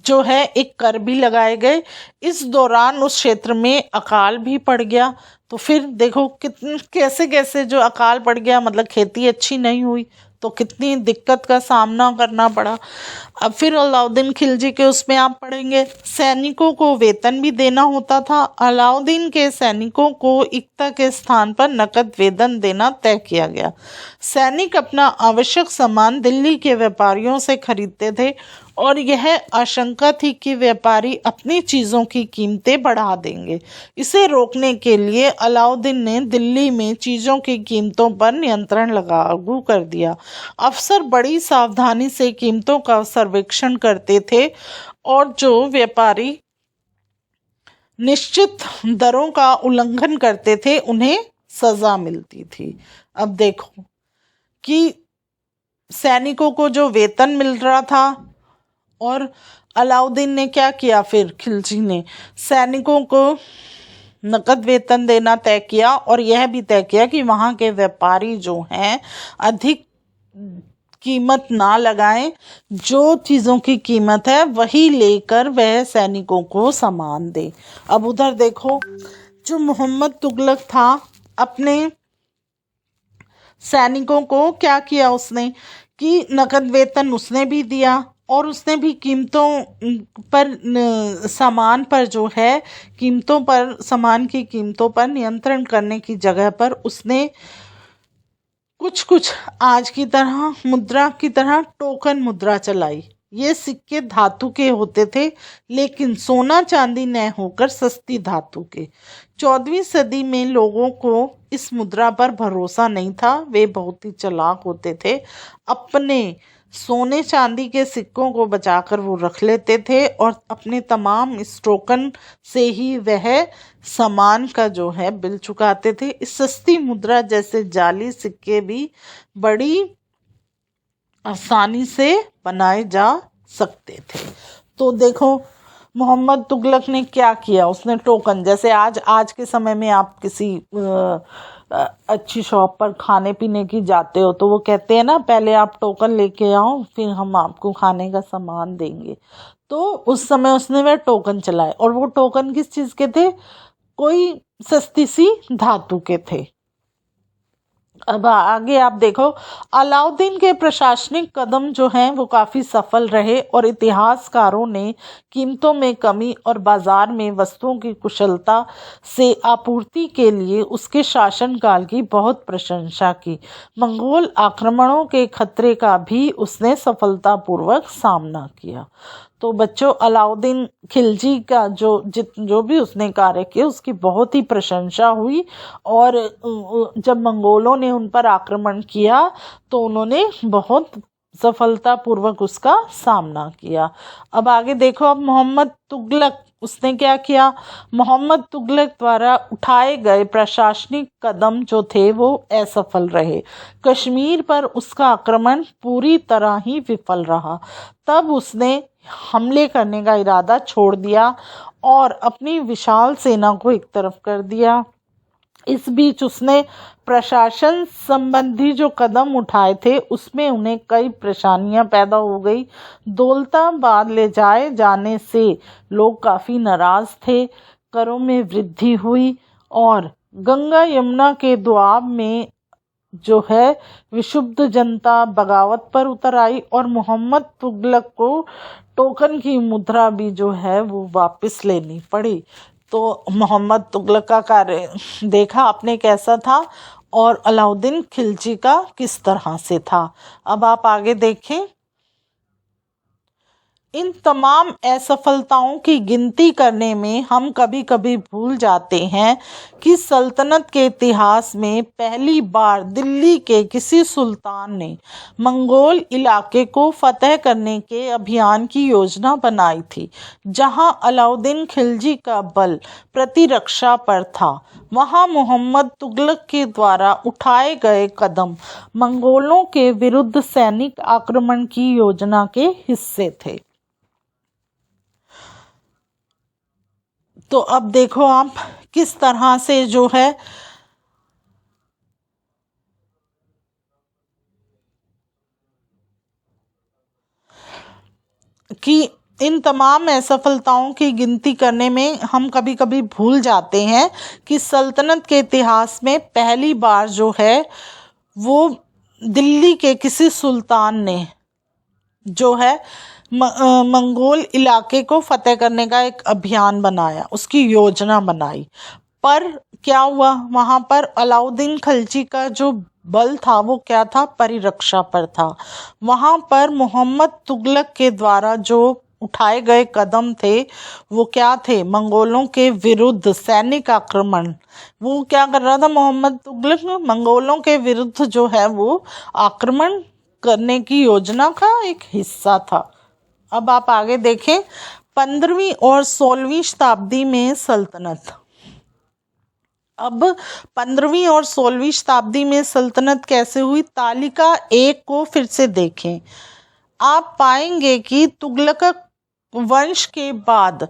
जो है एक कर भी लगाए गए। इस दौरान उस क्षेत्र में अकाल भी पड़ गया। तो फिर देखो कैसे कैसे जो अकाल पड़ गया, मतलब खेती अच्छी नहीं हुई तो कितनी दिक्कत का सामना करना पड़ा। अब फिर अलाउद्दीन खिलजी के उसमें आप पढ़ेंगे, सैनिकों को वेतन भी देना होता था। अलाउद्दीन के सैनिकों को इक्ता के स्थान पर नकद वेतन देना तय किया गया। सैनिक अपना आवश्यक सामान दिल्ली के व्यापारियों से खरीदते थे और यह आशंका थी कि व्यापारी अपनी चीज़ों की कीमतें बढ़ा देंगे। इसे रोकने के लिए अलाउद्दीन ने दिल्ली में चीज़ों की कीमतों पर नियंत्रण लागू कर दिया। अफसर बड़ी सावधानी से कीमतों का सर्वेक्षण करते थे और जो व्यापारी निश्चित दरों का उल्लंघन करते थे उन्हें सजा मिलती थी। अब देखो कि सैनिकों को जो वेतन मिल रहा था और अलाउद्दीन ने क्या किया, फिर खिलजी ने सैनिकों को नकद वेतन देना तय किया और यह भी तय किया कि वहाँ के व्यापारी जो हैं अधिक कीमत ना लगाएं, जो चीज़ों की कीमत है वही लेकर वह सैनिकों को सामान दे। अब उधर देखो, जो मोहम्मद तुगलक था अपने सैनिकों को क्या किया उसने कि नकद वेतन उसने भी दिया और उसने भी कीमतों पर सामान पर जो है कीमतों पर सामान की कीमतों पर नियंत्रण करने की जगह पर उसने कुछ आज की तरह मुद्रा की तरह टोकन मुद्रा चलाई। ये सिक्के धातु के होते थे लेकिन सोना चांदी न होकर सस्ती धातु के। 14वीं सदी में लोगों को इस मुद्रा पर भरोसा नहीं था, वे बहुत ही चालाक होते थे। अपने सोने चांदी के सिक्कों को बचाकर वो रख लेते थे और अपने तमाम इस टोकन से ही वह सामान का जो है बिल चुकाते थे। इस सस्ती मुद्रा जैसे जाली सिक्के भी बड़ी आसानी से बनाए जा सकते थे। तो देखो मोहम्मद तुगलक ने क्या किया, उसने टोकन, जैसे आज के समय में आप किसी अच्छी शॉप पर खाने पीने की जाते हो तो वो कहते हैं ना पहले आप टोकन लेके आओ फिर हम आपको खाने का सामान देंगे। तो उस समय उसने वह टोकन चलाए और वो टोकन किस चीज़ के थे, कोई सस्ती सी धातु के थे। अब आगे आप देखो, अलाउद्दीन के प्रशासनिक कदम जो हैं वो काफ़ी सफल रहे और इतिहासकारों ने कीमतों में कमी और बाजार में वस्तुओं की कुशलता से आपूर्ति के लिए उसके शासनकाल की बहुत प्रशंसा की। मंगोल आक्रमणों के खतरे का भी उसने सफलतापूर्वक सामना किया। तो बच्चों, अलाउद्दीन खिलजी का जो भी उसने कार्य किए उसकी बहुत ही प्रशंसा हुई। और जब मंगोलों ने उन पर आक्रमण किया तो उन्होंने बहुत सफलतापूर्वक उसका सामना किया। अब आगे देखो, अब मोहम्मद तुगलक उसने क्या किया। मोहम्मद तुगलक द्वारा उठाए गए प्रशासनिक कदम जो थे वो असफल रहे। कश्मीर पर उसका आक्रमण पूरी तरह ही विफल रहा। तब उसने हमले करने का इरादा छोड़ दिया और अपनी विशाल सेना को एक तरफ कर दिया। इस बीच उसने प्रशासन संबंधी जो कदम उठाए थे उसमें उन्हें कई परेशानियां पैदा हो गई। दौलताबाद ले जाए जाने से लोग काफ़ी नाराज़ थे, करों में वृद्धि हुई और गंगा यमुना के दोआब में जो है विक्षुब्ध जनता बगावत पर उतर आई और मोहम्मद तुगलक को टोकन की मुद्रा भी जो है वो वापस लेनी पड़ी। तो मोहम्मद तुगलक का कार्य देखा आपने कैसा था और अलाउद्दीन खिलजी का किस तरह से था। अब आप आगे देखें। इन तमाम असफलताओं की गिनती करने में हम कभी कभी भूल जाते हैं कि सल्तनत के इतिहास में पहली बार दिल्ली के किसी सुल्तान ने मंगोल इलाके को फतह करने के अभियान की योजना बनाई थी। जहां अलाउद्दीन खिलजी का बल प्रतिरक्षा पर था, वहां मोहम्मद तुगलक के द्वारा उठाए गए कदम मंगोलों के विरुद्ध सैनिक आक्रमण की योजना के हिस्से थे। तो अब देखो आप किस तरह से जो है कि इन तमाम असफलताओं की गिनती करने में हम कभी कभी भूल जाते हैं कि सल्तनत के इतिहास में पहली बार जो है वो दिल्ली के किसी सुल्तान ने जो है मंगोल इलाके को फतेह करने का एक अभियान बनाया, उसकी योजना बनाई। पर क्या हुआ, वहां पर अलाउद्दीन खिलजी का जो बल था वो क्या था, परिरक्षा पर था। वहां पर मोहम्मद तुगलक के द्वारा जो उठाए गए कदम थे वो क्या थे, मंगोलों के विरुद्ध सैनिक आक्रमण। वो क्या कर रहा था मोहम्मद तुगलक, मंगोलों के विरुद्ध जो है वो आक्रमण करने की योजना का एक हिस्सा था। अब आप आगे देखें, 15वीं और 16वीं शताब्दी में सल्तनत। अब 15वीं और 16वीं शताब्दी में सल्तनत कैसे हुई, तालिका 1 को फिर से देखें। आप पाएंगे कि तुगलक वंश के बाद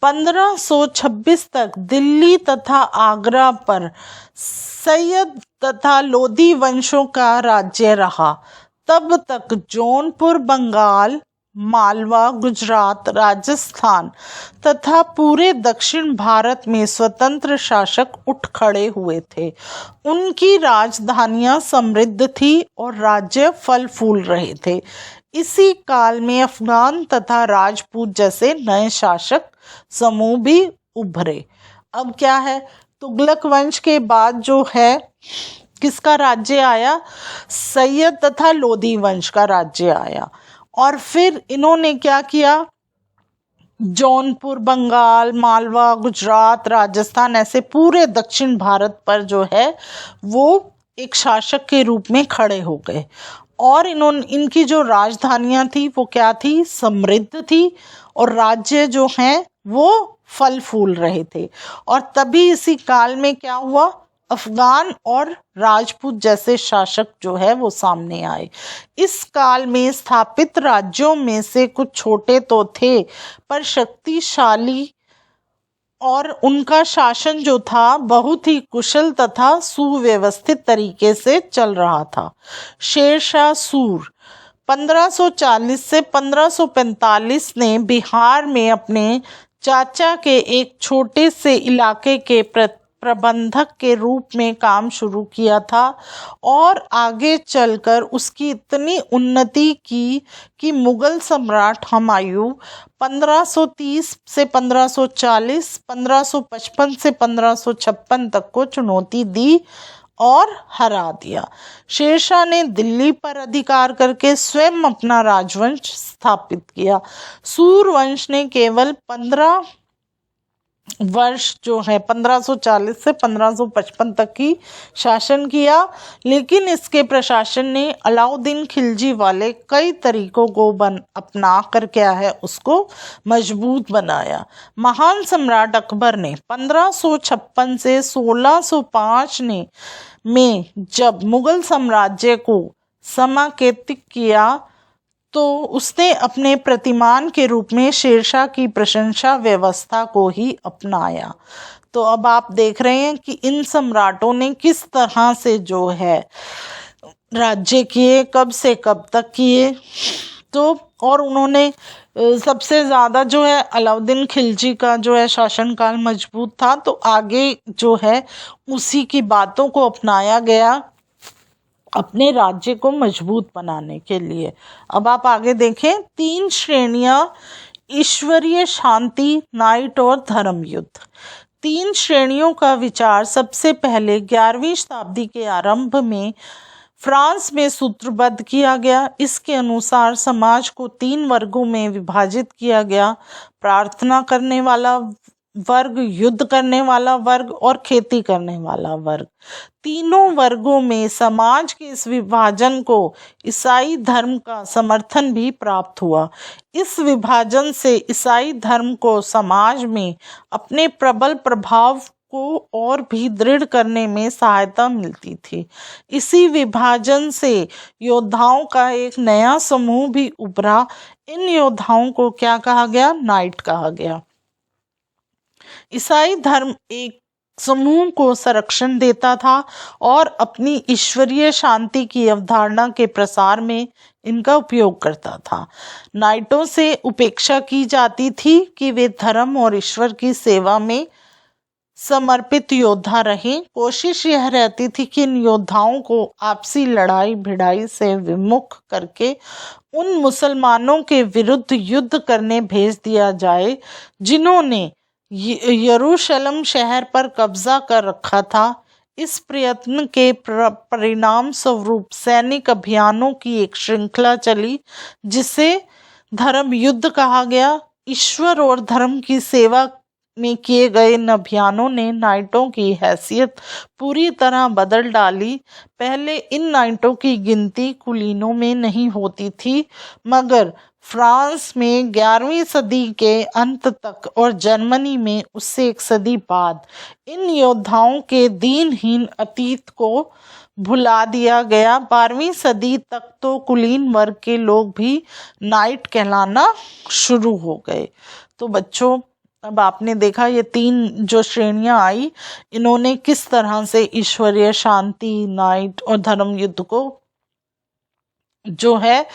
1526 तक दिल्ली तथा आगरा पर सैयद तथा लोधी वंशों का राज्य रहा। तब तक जौनपुर, बंगाल, मालवा, गुजरात, राजस्थान तथा पूरे दक्षिण भारत में स्वतंत्र शासक उठ खड़े हुए थे। उनकी राजधानियां समृद्ध थी और राज्य फल फूल रहे थे। इसी काल में अफगान तथा राजपूत जैसे नए शासक समूह भी उभरे। अब क्या है, तुगलक वंश के बाद जो है किसका राज्य आया, सैयद तथा लोधी वंश का राज्य आया। और फिर इन्होंने क्या किया, जौनपुर, बंगाल, मालवा, गुजरात, राजस्थान ऐसे पूरे दक्षिण भारत पर जो है वो एक शासक के रूप में खड़े हो गए। और इनकी जो राजधानियां थी वो क्या थी, समृद्ध थी और राज्य जो हैं वो फल फूल रहे थे। और तभी इसी काल में क्या हुआ, अफगान और राजपूत जैसे शासक जो है वो सामने आए। इस काल में स्थापित राज्यों में से कुछ छोटे तो थे पर शक्तिशाली और उनका शासन जो था बहुत ही कुशल तथा सुव्यवस्थित तरीके से चल रहा था। शेरशाह सूर 1540 से 1545 ने बिहार में अपने चाचा के एक छोटे से इलाके के प्रबंधक के रूप में काम शुरू किया था और आगे चलकर उसकी इतनी उन्नति की कि मुगल सम्राट हुमायूं 1530 से 1540, 1555 से 1556 तक को चुनौती दी और हरा दिया। शेरशाह ने दिल्ली पर अधिकार करके स्वयं अपना राजवंश स्थापित किया। सूर्यवंश ने केवल 15 वर्ष जो है 1540 से 1555 तक ही शासन किया, लेकिन इसके प्रशासन ने अलाउद्दीन खिलजी वाले कई तरीकों को अपना कर क्या है उसको मजबूत बनाया। महान सम्राट अकबर ने 1556 से 1605 में जब मुगल साम्राज्य को समाकेतिक किया तो उसने अपने प्रतिमान के रूप में शेरशाह की प्रशंसा व्यवस्था को ही अपनाया। तो अब आप देख रहे हैं कि इन सम्राटों ने किस तरह से जो है राज्य किए, कब से कब तक किए। तो और उन्होंने सबसे ज़्यादा जो है अलाउद्दीन खिलजी का जो है शासनकाल मजबूत था, तो आगे जो है उसी की बातों को अपनाया गया अपने राज्य को मजबूत बनाने के लिए। अब आप आगे देखें, 3 श्रेणियां ईश्वरीय शांति, नाइट और धर्म युद्ध। 3 श्रेणियों का विचार सबसे पहले 11वीं शताब्दी के आरंभ में फ्रांस में सूत्रबद्ध किया गया। इसके अनुसार समाज को 3 वर्गों में विभाजित किया गया: प्रार्थना करने वाला वर्ग, युद्ध करने वाला वर्ग और खेती करने वाला वर्ग। तीनों वर्गों में समाज के इस विभाजन को ईसाई धर्म का समर्थन भी प्राप्त हुआ। इस विभाजन से ईसाई धर्म को समाज में अपने प्रबल प्रभाव को और भी दृढ़ करने में सहायता मिलती थी। इसी विभाजन से योद्धाओं का एक नया समूह भी उभरा। इन योद्धाओं को क्या कहा गया? नाइट कहा गया। ईसाई धर्म एक समूह को संरक्षण देता था और अपनी ईश्वरीय शांति की अवधारणा के प्रसार में इनका उपयोग करता था। नाइटों से उपेक्षा की जाती थी कि वे धर्म और ईश्वर की सेवा में समर्पित योद्धा रहे। कोशिश यह रहती थी कि इन योद्धाओं को आपसी लड़ाई भिड़ाई से विमुख करके उन मुसलमानों के विरुद्ध युद्ध करने भेज दिया जाए जिन्होंने यरूशलेम शहर पर कब्जा कर रखा था। इस प्रयत्न के परिणाम स्वरूप सैनिक अभियानों की एक श्रृंखला चली जिसे धर्म युद्ध कहा गया। ईश्वर और धर्म की सेवा में किए गए इन अभियानों ने नाइटों की हैसियत पूरी तरह बदल डाली। पहले इन नाइटों की गिनती कुलीनों में नहीं होती थी, मगर फ्रांस में 11वीं सदी के अंत तक और जर्मनी में उससे 1 सदी बाद इन योद्धाओं के दीनहीन अतीत को भुला दिया गया। 12वीं सदी तक तो कुलीन वर्ग के लोग भी नाइट कहलाना शुरू हो गए। तो बच्चों, अब आपने देखा ये 3 जो श्रेणियां आई, इन्होंने किस तरह से ईश्वरीय शांति, नाइट और धर्म युद्ध को जो है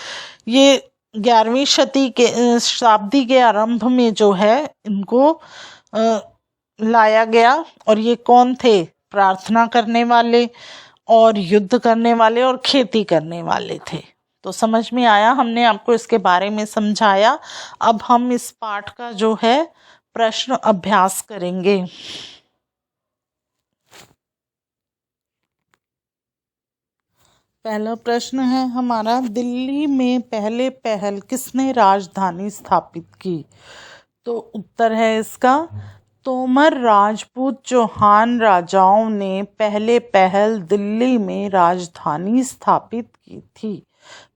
ये 11वीं शताब्दी के आरंभ में जो है इनको लाया गया। और ये कौन थे? प्रार्थना करने वाले और युद्ध करने वाले और खेती करने वाले थे। तो समझ में आया, हमने आपको इसके बारे में समझाया। अब हम इस पाठ का जो है प्रश्न अभ्यास करेंगे। पहला प्रश्न है हमारा, दिल्ली में पहल किसने राजधानी स्थापित की? तो उत्तर है इसका, तोमर राजपूत चौहान राजाओं ने पहल दिल्ली में राजधानी स्थापित की थी।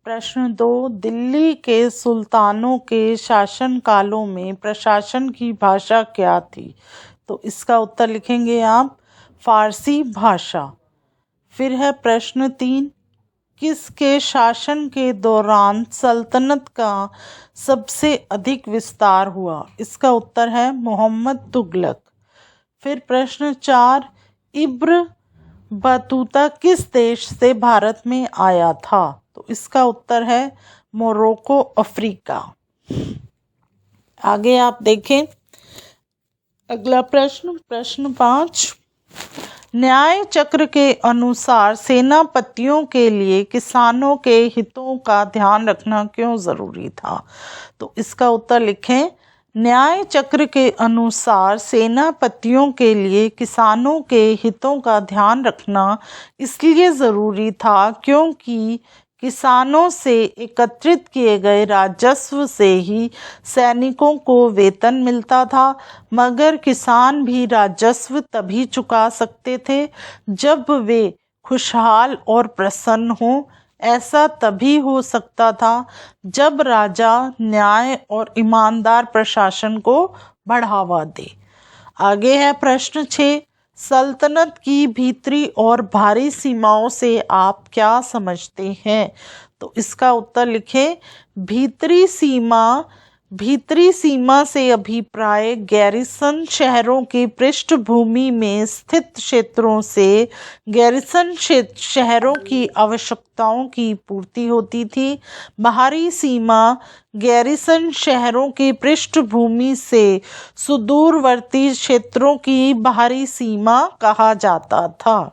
प्रश्न 2, दिल्ली के सुल्तानों के शासन कालों में प्रशासन की भाषा क्या थी? तो इसका उत्तर लिखेंगे आप फारसी भाषा। फिर है प्रश्न 3, किसके शासन के दौरान सल्तनत का सबसे अधिक विस्तार हुआ? इसका उत्तर है मोहम्मद तुगलक। फिर प्रश्न 4, इब्न बतूता किस देश से भारत में आया था? तो इसका उत्तर है मोरक्को, अफ्रीका। आगे आप देखें अगला प्रश्न 5, न्याय चक्र के अनुसार सेनापतियों के लिए किसानों के हितों का ध्यान रखना क्यों जरूरी था? तो इसका उत्तर लिखें। न्याय चक्र के अनुसार सेनापतियों के लिए किसानों के हितों का ध्यान रखना इसलिए जरूरी था क्योंकि किसानों से एकत्रित किए गए राजस्व से ही सैनिकों को वेतन मिलता था, मगर किसान भी राजस्व तभी चुका सकते थे जब वे खुशहाल और प्रसन्न हों। ऐसा तभी हो सकता था जब राजा न्याय और ईमानदार प्रशासन को बढ़ावा दे। आगे है प्रश्न 6। सल्तनत की भीतरी और बाहरी सीमाओं से आप क्या समझते हैं? तो इसका उत्तर लिखें। भीतरी सीमा से अभिप्राय गैरिसन शहरों की पृष्ठभूमि में स्थित क्षेत्रों से गैरिसन शहरों की आवश्यकताओं की पूर्ति होती थी। बाहरी सीमा गैरिसन शहरों की पृष्ठभूमि से सुदूरवर्ती क्षेत्रों की बाहरी सीमा कहा जाता था।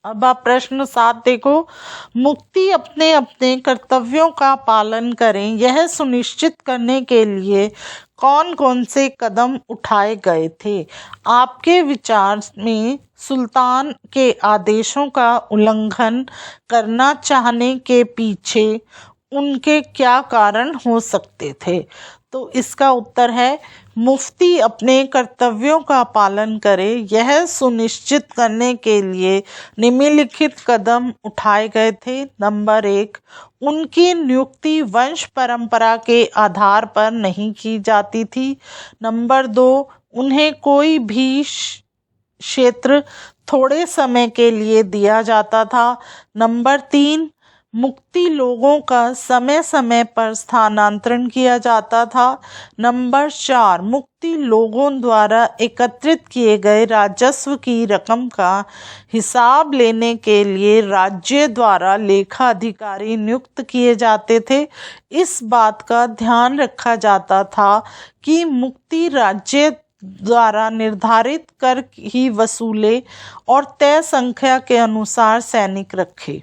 अब आप प्रश्न 7 देखो। मुक्ति अपने अपने कर्तव्यों का पालन करें, यह सुनिश्चित करने के लिए कौन कौन से कदम उठाए गए थे? आपके विचार में सुल्तान के आदेशों का उल्लंघन करना चाहने के पीछे उनके क्या कारण हो सकते थे? तो इसका उत्तर है मुफ्ती अपने कर्तव्यों का पालन करे, यह सुनिश्चित करने के लिए निम्नलिखित कदम उठाए गए थे। नंबर 1, उनकी नियुक्ति वंश परंपरा के आधार पर नहीं की जाती थी। नंबर 2, उन्हें कोई भी क्षेत्र थोड़े समय के लिए दिया जाता था। नंबर 3, मुक्ति लोगों का समय समय पर स्थानांतरण किया जाता था। नंबर 4, मुक्ति लोगों द्वारा एकत्रित किए गए राजस्व की रकम का हिसाब लेने के लिए राज्य द्वारा लेखा अधिकारी नियुक्त किए जाते थे। इस बात का ध्यान रखा जाता था कि मुक्ति राज्य द्वारा निर्धारित कर ही वसूले और तय संख्या के अनुसार सैनिक रखे।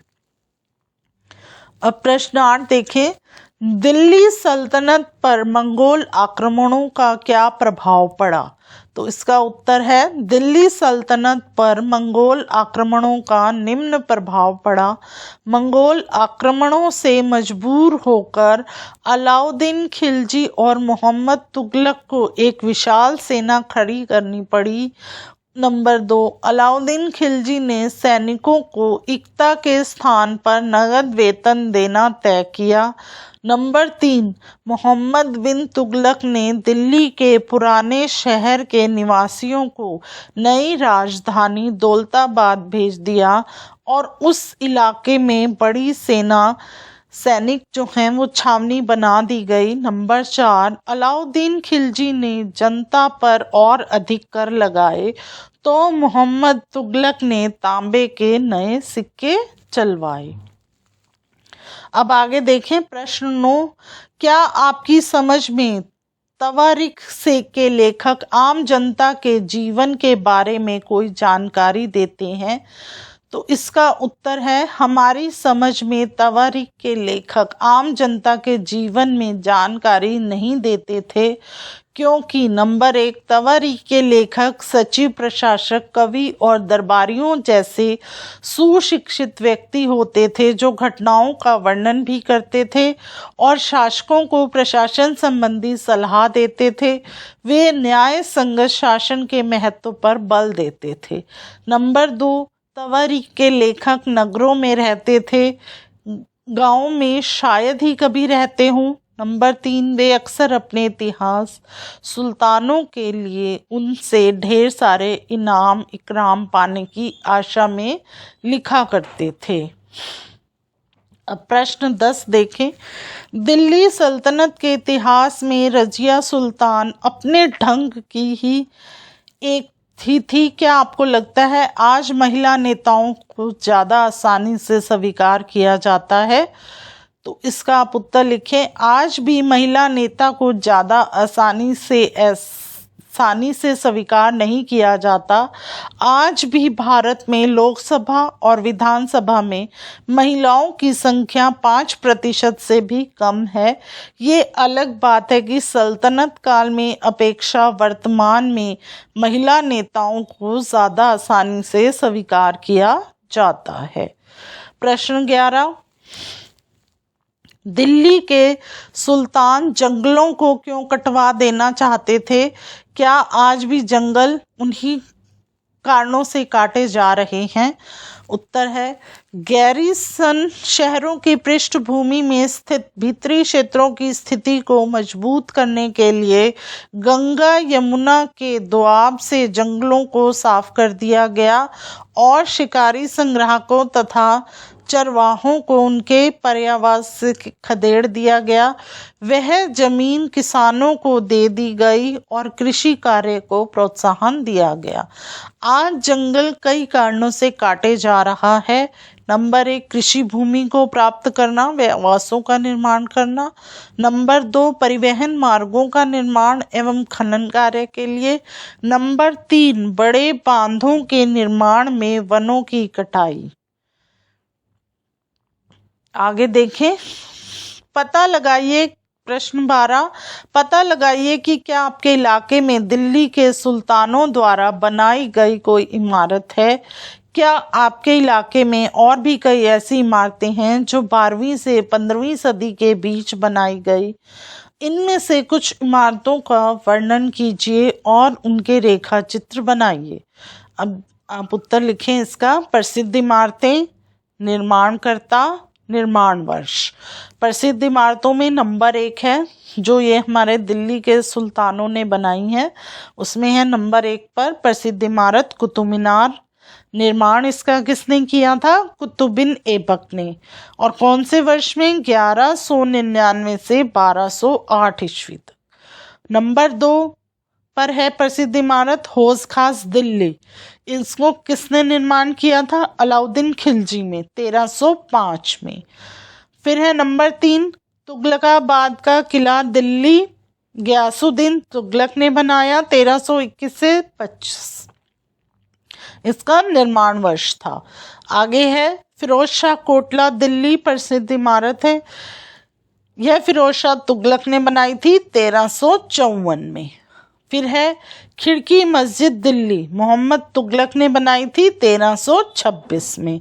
अब प्रश्न 8 देखें। दिल्ली सल्तनत पर मंगोल आक्रमणों का क्या प्रभाव पड़ा? तो इसका उत्तर है दिल्ली सल्तनत पर मंगोल आक्रमणों का निम्न प्रभाव पड़ा। मंगोल आक्रमणों से मजबूर होकर अलाउद्दीन खिलजी और मोहम्मद तुगलक को एक विशाल सेना खड़ी करनी पड़ी। नंबर 2, अलाउद्दीन खिलजी ने सैनिकों को इक्ता के स्थान पर नगद वेतन देना तय किया। नंबर 3, मोहम्मद बिन तुगलक ने दिल्ली के पुराने शहर के निवासियों को नई राजधानी दौलताबाद भेज दिया और उस इलाके में बड़ी सैनिक जो हैं वो छावनी बना दी गई। नंबर 4, अलाउद्दीन खिलजी ने जनता पर और अधिक कर लगाए तो मोहम्मद तुगलक ने तांबे के नए सिक्के चलवाए। अब आगे देखें प्रश्न 9। क्या आपकी समझ में तवारीख से के लेखक आम जनता के जीवन के बारे में कोई जानकारी देते हैं? तो इसका उत्तर है हमारी समझ में तवारीख के लेखक आम जनता के जीवन में जानकारी नहीं देते थे क्योंकि नंबर 1, तवारीख के लेखक सचिव, प्रशासक, कवि और दरबारियों जैसे सुशिक्षित व्यक्ति होते थे जो घटनाओं का वर्णन भी करते थे और शासकों को प्रशासन संबंधी सलाह देते थे। वे न्याय संगत शासन के महत्व पर बल देते थे। नंबर 2, तवारीख के लेखक नगरों में रहते थे, गांवों में शायद ही कभी रहते हों। नंबर 3, वे अक्सर अपने इतिहास सुल्तानों के लिए उनसे ढेर सारे इनाम इकराम पाने की आशा में लिखा करते थे। अब प्रश्न 10 देखें। दिल्ली सल्तनत के इतिहास में रजिया सुल्तान अपने ढंग की ही एक थी। क्या आपको लगता है आज महिला नेताओं को ज़्यादा आसानी से स्वीकार किया जाता है? तो इसका आप उत्तर लिखें। आज भी महिला नेता को ज़्यादा आसानी से आसानी से स्वीकार नहीं किया जाता। आज भी भारत में लोकसभा और विधानसभा में महिलाओं की संख्या 5% से भी कम है। ये अलग बात है कि सल्तनत काल में अपेक्षा वर्तमान में महिला नेताओं को ज़्यादा आसानी से स्वीकार किया जाता है। प्रश्न 11, दिल्ली के सुल्तान जंगलों को क्यों कटवा देना चाहते थे? क्या आज भी जंगल उन्हीं कारणों से काटे जा रहे हैं? उत्तर है, गैरीसन शहरों की पृष्ठभूमि में स्थित भीतरी क्षेत्रों की स्थिति को मजबूत करने के लिए गंगा यमुना के दोआब से जंगलों को साफ कर दिया गया और शिकारी संग्राहकों तथा चरवाहों को उनके पर्यावास से खदेड़ दिया गया। वह जमीन किसानों को दे दी गई और कृषि कार्य को प्रोत्साहन दिया गया। आज जंगल कई कारणों से काटे जा रहा है। नंबर 1, कृषि भूमि को प्राप्त करना व आवासों का निर्माण करना। नंबर 2, परिवहन मार्गों का निर्माण एवं खनन कार्य के लिए। नंबर 3, बड़े बांधों के निर्माण में वनों की कटाई। आगे देखें, पता लगाइए। प्रश्न 12, पता लगाइए कि क्या आपके इलाके में दिल्ली के सुल्तानों द्वारा बनाई गई कोई इमारत है। क्या आपके इलाके में और भी कई ऐसी इमारतें हैं जो 12वीं से 15वीं सदी के बीच बनाई गई? इनमें से कुछ इमारतों का वर्णन कीजिए और उनके रेखा चित्र बनाइए। अब आप उत्तर लिखें इसका। प्रसिद्ध इमारतें, निर्माणकर्ता, निर्माण वर्ष। प्रसिद्ध इमारतों में नंबर 1 है जो ये हमारे दिल्ली के सुल्तानों ने बनाई है, उसमें है नंबर 1 पर प्रसिद्ध इमारत कुतुब मीनार। निर्माण इसका किसने किया था? कुतुबिन ऐबक ने। और कौन से वर्ष में? 1199 से 1208 ईस्वी तक। नंबर 2 पर है प्रसिद्ध इमारत हौज खास दिल्ली। इसको किसने निर्माण किया था? अलाउद्दीन खिलजी में 1305 में। फिर है नंबर 3, तुगलकाबाद का किला दिल्ली, गयासुद्दीन तुगलक ने बनाया 1321 से 25। इसका निर्माण वर्ष था। आगे है फिरोज शाह कोटला दिल्ली, प्रसिद्ध इमारत है। यह फिरोज शाह तुगलक ने बनाई थी 1354 में। फिर है खिड़की मस्जिद दिल्ली, मोहम्मद तुगलक ने बनाई थी 1326 में।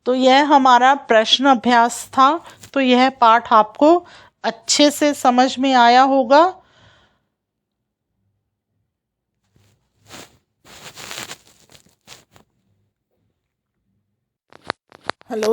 तो यह हमारा प्रश्न अभ्यास था। तो यह पाठ आपको अच्छे से समझ में आया होगा। हेलो।